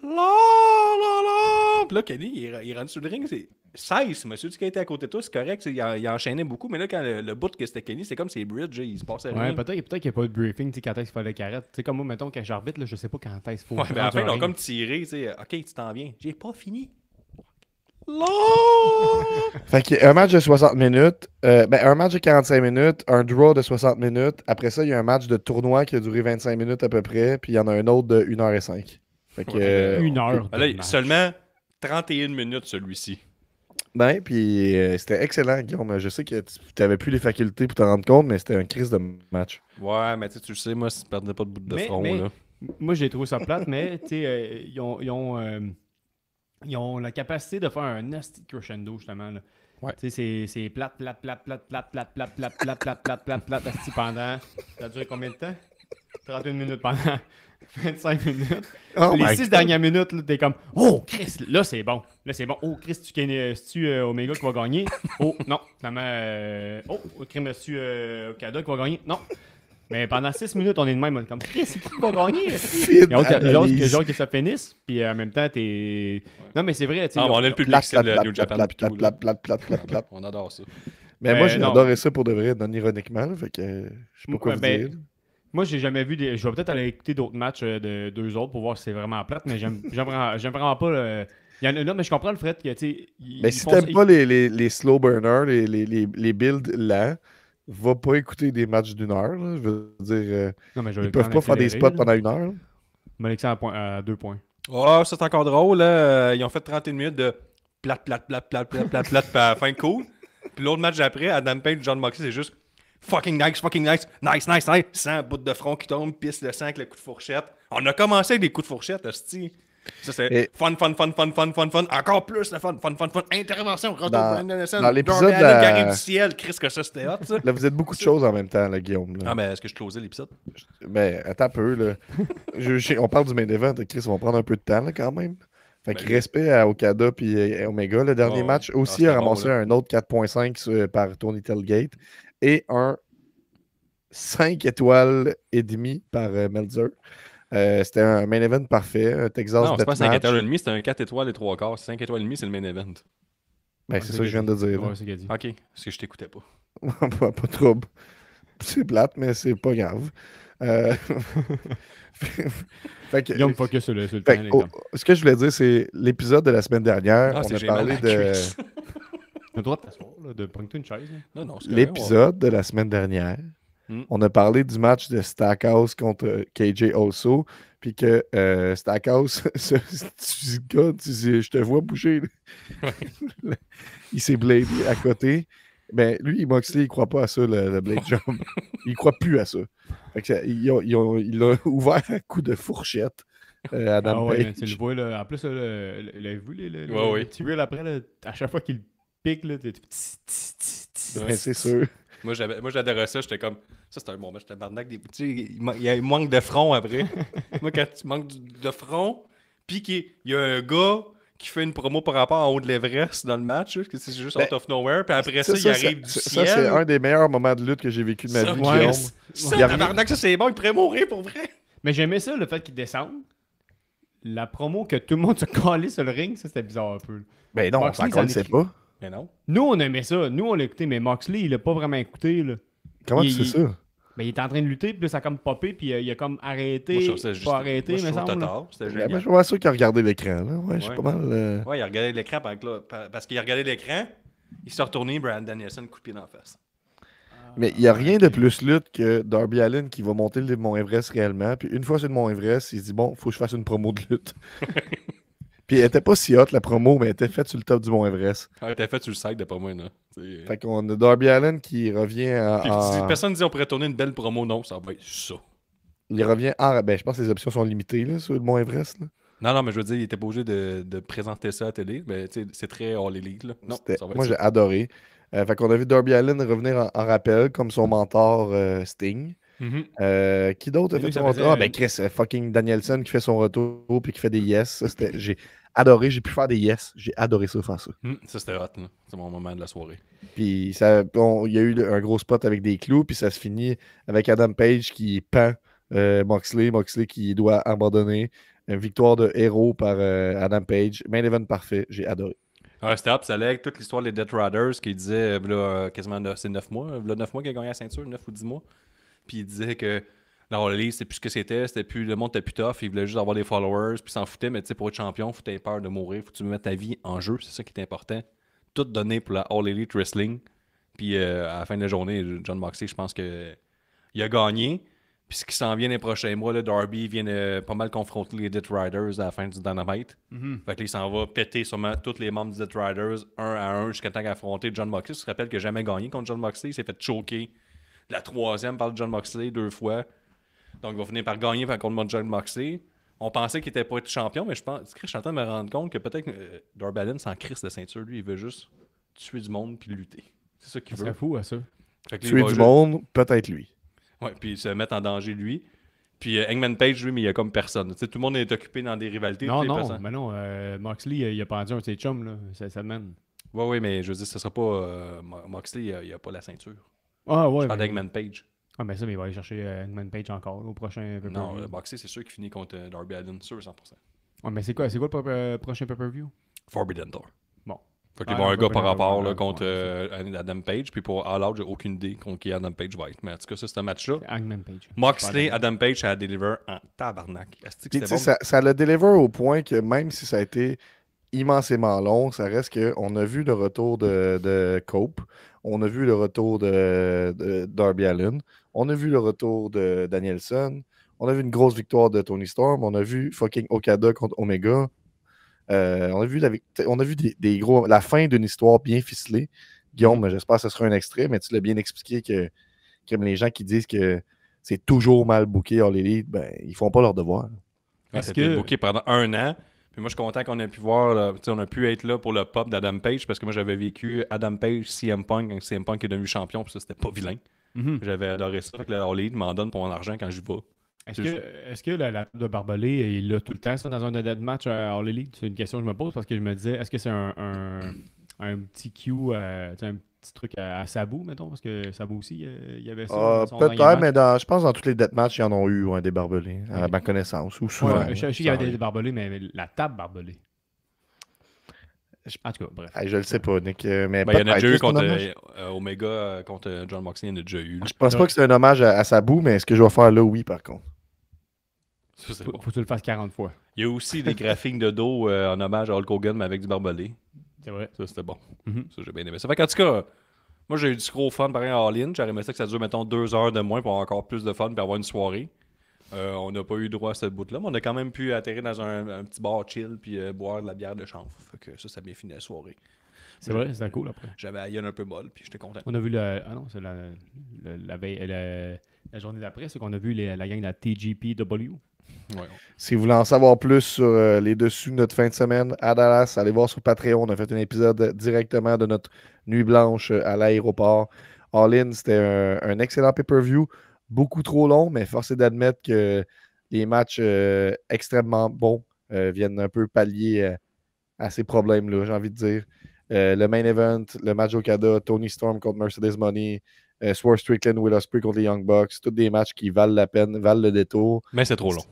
8. Puis là, Kenny, il est rendu sur le ring, c'est 16. Monsieur qui a été à côté de toi, c'est correct, il enchaînait beaucoup, mais là, quand le bout que c'était Kenny, c'est comme ses bridges, il se passait rien. Ouais, peut-être qu'il n'y a pas de briefing, quand est-ce qu'il fallait qu'il arrête. Tu sais, comme moi, mettons, quand j'arbitre, là, je sais pas quand est-ce qu'il faut. Ouais, mais à la fin, ils ont ring. comme tiré, tu sais, OK, tu t'en viens. J'ai pas fini. Fait qu'il y a un match de 60 minutes, un match de 45 minutes, un draw de 60 minutes. Après ça, il y a un match de tournoi qui a duré 25 minutes à peu près, puis il y en a un autre de 1h05. Fait que, Une heure. Là, de match. seulement 31 minutes, celui-ci. Ben, puis c'était excellent, Guillaume. Je sais que tu n'avais plus les facultés pour te rendre compte, mais c'était un crise de match. Ouais, mais tu le sais, moi, si tu perdais pas de bout de Mais- front, mais- là. Moi, j'ai trouvé ça plate, mais tu sais, ils ont la capacité de faire un nasty crescendo, justement. Là. Ouais. Tu sais, c'est plate, asti pendant. Ça a duré combien de temps? 31 minutes pendant 25 minutes. Oh Les my 6 God. dernières minutes, là, t'es comme oh, Chris, là c'est bon. Là c'est bon. Oh, Chris, c'est-tu Omega qui va gagner? Oh, non. Finalement, oh, Chris, Okada qui va gagner? Non. Mais pendant 6 minutes, on est de même. On est comme, Chris, c'est qui va gagner? Fine J'ai analyse. hâte que ça finisse. Puis en même temps, t'es. Non, mais c'est vrai. tu sais, Ah, mais on a le Plat, public, c'est plat, le New plat, Japan. plat, pis plat, tout, plat, là. plat, plat, plat, plat. On adore ça. Mais moi, j'ai non. adoré ça pour de vrai, non ironiquement. Là, fait que je sais pas quoi vous Ben, dire. moi, j'ai jamais vu des. Je vais peut-être aller écouter d'autres matchs de deux autres pour voir si c'est vraiment plate, mais j'aime vraiment pas. Il y en a là, mais je comprends le fait que, tu sais. Mais si t'aimes pas les slow burners, les builds lents, va pas écouter des matchs d'1 heure. Là. Je veux dire, Non, mais je ils vais peuvent quand pas faire des accélérer, spots là. pendant 1 heure. Là. Malexan à 2 points. Oh, ça c'est encore drôle, là. Ils ont fait 31 minutes de plate, plate, plate, plate, plate, plate, plate, puis à la fin, cool. Puis l'autre match d'après, Adam Page, John Moxley, c'est juste fucking nice, nice. Sang, bout de front qui tombe, pisse le sang avec le coup de fourchette. On a commencé avec des coups de fourchette, hostie. Ça, c'est Et- fun. Encore plus le fun. Intervention, retour Dans- Brandon Nelson. dans l'épisode Darby Allin qui arrive à- du ciel. Chris, que ça, c'était hot, ça. Là, vous êtes beaucoup de choses en même temps, là, Guillaume. Là. Ah, mais est-ce que je closais l'épisode? Ben, attends un peu. Là. On parle du main event. Chris, on va prendre un peu de temps là, quand même. Fait que Ben, respect à Okada et Omega. Le dernier Oh, match ouais. aussi Ah, c'était a ramassé bon, là. un autre 4.5 par Tony Telgate et un 5 étoiles et demi par Meltzer. C'était un main event parfait, un Texas Non, c'est pas 5 Deathmatch. étoiles et demi, c'est un 4 étoiles et 3 quarts. 5 étoiles et demi, c'est le main event. Ben, c'est ça que je viens de dire. là. Ouais, c'est ce qu'il a dit. Ok, parce que je t'écoutais pas. pas de trouble. C'est plate, mais c'est pas grave. Euh, fait que, Guillaume focus sur le fait temps, que, l'exemple. ce que je voulais dire, c'est l'épisode de la semaine dernière. Ah, on c'est a j'ai mal parlé à la de cuisse. T'as le droit de t'asseoir, là, de prendre une chaise. là. Non, c'est correct, l'épisode de la semaine dernière. Hmm. On a parlé du match de Stackhouse contre KJ Also, puis que Stackhouse, je te vois bouger. là. Il s'est bladé à côté. Ben, lui, Moxley, il croit pas à ça, le blade jump. Il croit plus à ça. Fait que il a ouvert un coup de fourchette à Adam Ah ouais, mais Page. tu le vois, là. En plus, vu Ouais, ouais. le petit reel après, là, à chaque fois qu'il pique, là, t'es tss, tss, tss, tss. Ben, c'est sûr. Moi, j'adorais ça. J'étais comme, ça, c'était un bon match. Tabarnak des petits. Il manque de front après. Moi, quand tu manques de front, puis qu'il y a un gars qui fait une promo par rapport en haut de l'Everest dans le match, là, que c'est juste Ben, out of nowhere, puis après ça, il arrive du ça, ciel. c'est un des meilleurs moments de lutte que j'ai vécu de ma Ça, vie, ouais. Guillaume. Ça, Il y a rien- tabarnak, ça, c'est bon. Il pourrait mourir pour vrai. Mais j'aimais ça, le fait qu'il descende. La promo que tout le monde se calait sur le ring, ça, c'était bizarre un peu. Ben non, on Moxley, s'en ça connaissait l'écrit. pas. Mais non. Nous, on aimait ça. Nous, on l'a écouté, mais Moxley, il l'a pas vraiment écouté, là. Comment tu Il- sais ça? Ben, il était en train de lutter, puis là, ça a comme popé, puis il a comme arrêté, Moi, je trouve ça juste. pas arrêté, moi, je mais trouve semble. tard. C'était Ben, moi, je génial. suis pas sûr qu'il a regardé l'écran. Là. Ouais, je suis Ouais. pas mal. Ouais, il a regardé l'écran parce qu'il a regardé l'écran. Il s'est retourné, Brandon Danielson, coup de pied dans la face. Mais il n'y a rien de plus lutte que Darby Allin qui va monter le Mont Everest réellement. Puis une fois sur le Mont Everest, il se dit bon, faut que je fasse une promo de lutte. Puis elle était pas si hot la promo, mais elle était faite sur le top du Mont Everest. Ah, t'as fait sur le site, d'après moi, là. C'est- Fait qu'on a Darby Allin qui revient Puis, en. si personne dit on pourrait tourner une belle promo, non, ça va être ça. Il revient en. Ben, je pense que les options sont limitées là, sur le Mont Everest. Là. Non, mais je veux dire, il était pas obligé de présenter ça à la télé. Mais tu sais, c'est très all elite, là. Non, C'était- ça va être Moi, ça. j'ai adoré. Fait qu'on a vu Darby Allin revenir en rappel comme son mentor Sting. Mhm. Qui d'autre a Et fait lui, son ça retour? faisait- Ah, ben Chris, fucking Danielson qui fait son retour puis qui fait des yes. Ça, j'ai adoré. J'ai pu faire des yes. J'ai adoré ça, faire ça. Ça, c'était hot, là. C'est mon moment de la soirée. Puis il y a eu un gros spot avec des clous, puis ça se finit avec Adam Page qui pend Moxley qui doit abandonner. Une victoire de héros par Adam Page. Main event parfait. J'ai adoré. Ouais, c'était hot, ça allait avec toute l'histoire des Death Riders qui disait, quasiment, c'est 9 mois. Là, 9 mois qu'il a gagné la ceinture, 9 ou 10 mois. Puis il disait que dans la Elite, c'était plus ce que c'était plus, le monde était plus tough, il voulait juste avoir des followers, puis s'en foutait, mais tu sais, pour être champion, faut que tu aies peur de mourir, faut que tu mettes ta vie en jeu, c'est ça qui est important. Tout donné pour la All Elite Wrestling. Puis à la fin de la journée, John Moxley, je pense que il a gagné. Puis ce qui s'en vient les prochains mois, là, Darby vient pas mal confronter les Death Riders à la fin du Dynamite. Fait que là, il s'en va péter sûrement tous les membres des Death Riders, un à un, jusqu'à temps qu'il a affronté John Moxley. Tu te rappelles qu'il n'a jamais gagné contre John Moxley. Il s'est fait choquer la troisième par John Moxley 2 fois. Donc, il va finir par gagner contre John Moxley. On pensait qu'il était pas être champion, mais je suis en train de me rendre compte que peut-être que Darby Allin s'en crisse de ceinture. Lui, il veut juste tuer du monde puis lutter. C'est ça qu'il Ça veut. serait fou, à ça. Fait que là, il Tuer va du juste- monde, peut-être lui. Ouais, puis se mettre en danger lui. Puis Hangman Page, lui, mais il y a comme personne. Tu sais, tout le monde est occupé dans des rivalités. Non, toutes les non, personnes. mais non, Moxley, il a pendu un de ses chums, là. Ça mène. Ouais, mais je veux dire, ce sera pas. Moxley, il a pas la ceinture. Ah, ouais. Je parle mais- d'Hangman Page. Ah, mais ça, mais il va aller chercher Hangman Page encore au prochain pay-per-view. Non, le boxer, c'est sûr qu'il finit contre Darby Allin, sûr 100%. Ouais, mais c'est quoi le prochain pay-per-view? Forbidden Door. Bon. Fait qu'il Ah, va y avoir un non, gars pas par bien, rapport là, ouais, contre ouais, Adam Page. Puis pour All Out, j'ai aucune idée contre qui Adam Page va être. Mais en tout cas, ça, c'est un match-là. Hangman Page. Moxley, Pas Adam Page, ça a deliver en tabarnak. Est-ce que Puis, c'était tu sais, bon? ça le deliver au point que même si ça a été immensément long, ça reste qu'on a vu le retour de Cope, on a vu le retour de Darby Allin, on a vu le retour de Danielson, on a vu une grosse victoire de Tony Storm, on a vu fucking Okada contre Omega. On a vu des gros, la fin d'une histoire bien ficelée. Guillaume, j'espère que ce sera un extrait, mais tu l'as bien expliqué que comme les gens qui disent que c'est toujours mal booké All Elite, ben, ils font pas leur devoir. Ouais, c'était booké pendant 1 an. Puis moi, je suis content qu'on ait pu voir, là, on a pu être là pour le pop d'Adam Page parce que moi, j'avais vécu Adam Page, CM Punk, quand CM Punk est devenu champion, puis ça, c'était pas vilain. J'avais adoré ça. Fait que le All Elite m'en donne pour mon argent quand j'y vais. Est-ce que la de Barbelé, il a tout le temps ça dans un deathmatch à All Elite? C'est une question que je me pose parce que je me disais, est-ce que c'est un petit Q, un petit truc à Sabu, mettons? Parce que Sabu aussi, il y avait ça. dans son dernier Peut-être, match. mais je pense que dans tous les deathmatchs, ils en ont eu des barbelés, à ma connaissance. Ou souvent. Ouais, je sais qu'il y avait des barbelés, mais la table barbelée. En tout cas, bref. Je le sais pas, Nick. Mais Ben, il y en a peut-être déjà eu que c'est un contre hommage. Omega, contre John Moxley, il y en a déjà eu. Je pense pas que c'est un hommage à Sabu, mais ce que je vais faire là, oui, par contre. Ça, c'est Faut bon. que tu le fasses 40 fois. Il y a aussi des graphiques de dos en hommage à Hulk Hogan, mais avec du barbelé. C'est vrai. Ça, c'était bon. Mhm. Ça, j'ai bien aimé ça. Fait qu'en tout cas, moi, j'ai eu du gros fun pareil à All-In. J'aurais aimé ça que ça dure, mettons, 2 heures de moins pour avoir encore plus de fun et avoir une soirée. On n'a pas eu droit à cette bout-là, mais on a quand même pu atterrir dans un petit bar chill puis boire de la bière de chanvre. Fait que ça a bien fini la soirée. C'est vrai, c'était cool après. J'avais la gueule un peu molle puis j'étais content. On a vu Ah non, c'est la veille, la journée d'après, c'est qu'on a vu la gang de la TGPW. Ouais. Si vous voulez en savoir plus sur les dessus de notre fin de semaine à Dallas, allez voir sur Patreon. On a fait un épisode directement de notre nuit blanche à l'aéroport. All-In, c'était un excellent pay-per-view. Beaucoup trop long, mais force est d'admettre que les matchs extrêmement bons viennent un peu pallier à ces problèmes-là, j'ai envie de dire. Le main event, le match Okada, Tony Storm contre Mercedes Money, Swerve Strickland, Will Ospreay contre les Young Bucks, tous des matchs qui valent la peine, valent le détour. Mais c'est trop long.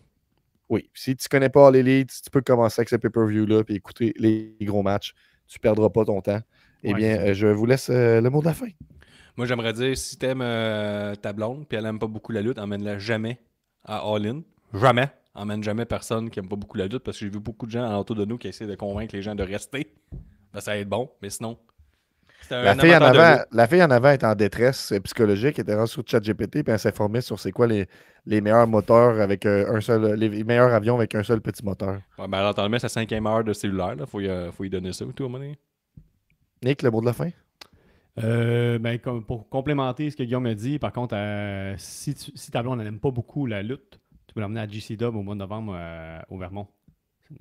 Oui, si tu ne connais pas All Elite, tu peux commencer avec ce pay-per-view-là et écouter les gros matchs. Tu ne perdras pas ton temps. Eh bien, je vous laisse le mot de la fin. Moi, j'aimerais dire, si t'aimes ta blonde puis elle aime pas beaucoup la lutte, emmène-la jamais à All-In. Jamais. Emmène jamais personne qui aime pas beaucoup la lutte parce que j'ai vu beaucoup de gens autour de nous qui essaient de convaincre les gens de rester. Ben, ça va être bon, mais sinon. La fille en avant est en détresse psychologique. Elle était rendue sur ChatGPT et elle s'informait sur c'est quoi les meilleurs moteurs avec les meilleurs avions avec un seul petit moteur. Ouais, ben, alors, t'en mets sa 5e heure de cellulaire. Là. Faut y donner ça, tout, à un moment donné. Nick, le mot de la fin? Pour complémenter ce que Guillaume a dit, par contre, si ta blonde n'aime pas beaucoup la lutte, tu peux l'emmener à GC Dub au mois de novembre au Vermont.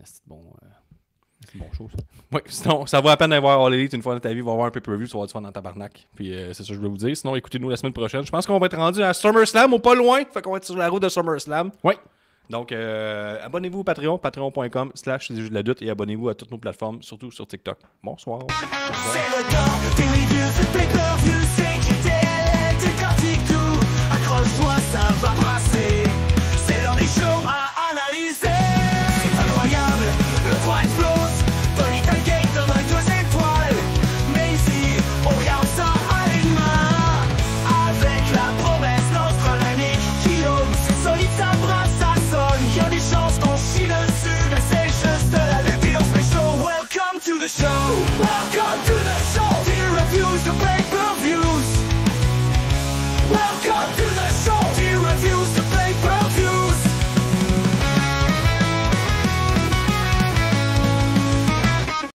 C'est un bon show, ça. Oui, sinon, ça vaut la peine d'aller voir All Elite une fois dans ta vie. Va voir un pay-per-view, tu vas avoir du fun dans tabarnak. Puis c'est ça que je voulais vous dire. Sinon, écoutez-nous la semaine prochaine. Je pense qu'on va être rendu à SummerSlam ou pas loin. Fait qu'on va être sur la route de SummerSlam. Oui. Donc, abonnez-vous au Patreon, patreon.com/c'est de la lutte et abonnez-vous à toutes nos plateformes, surtout sur TikTok. Bonsoir. C'est le temps des reviews, c'est pay-per-view, c'est JTL, t'es tout. Accroche-toi, ça va brasser.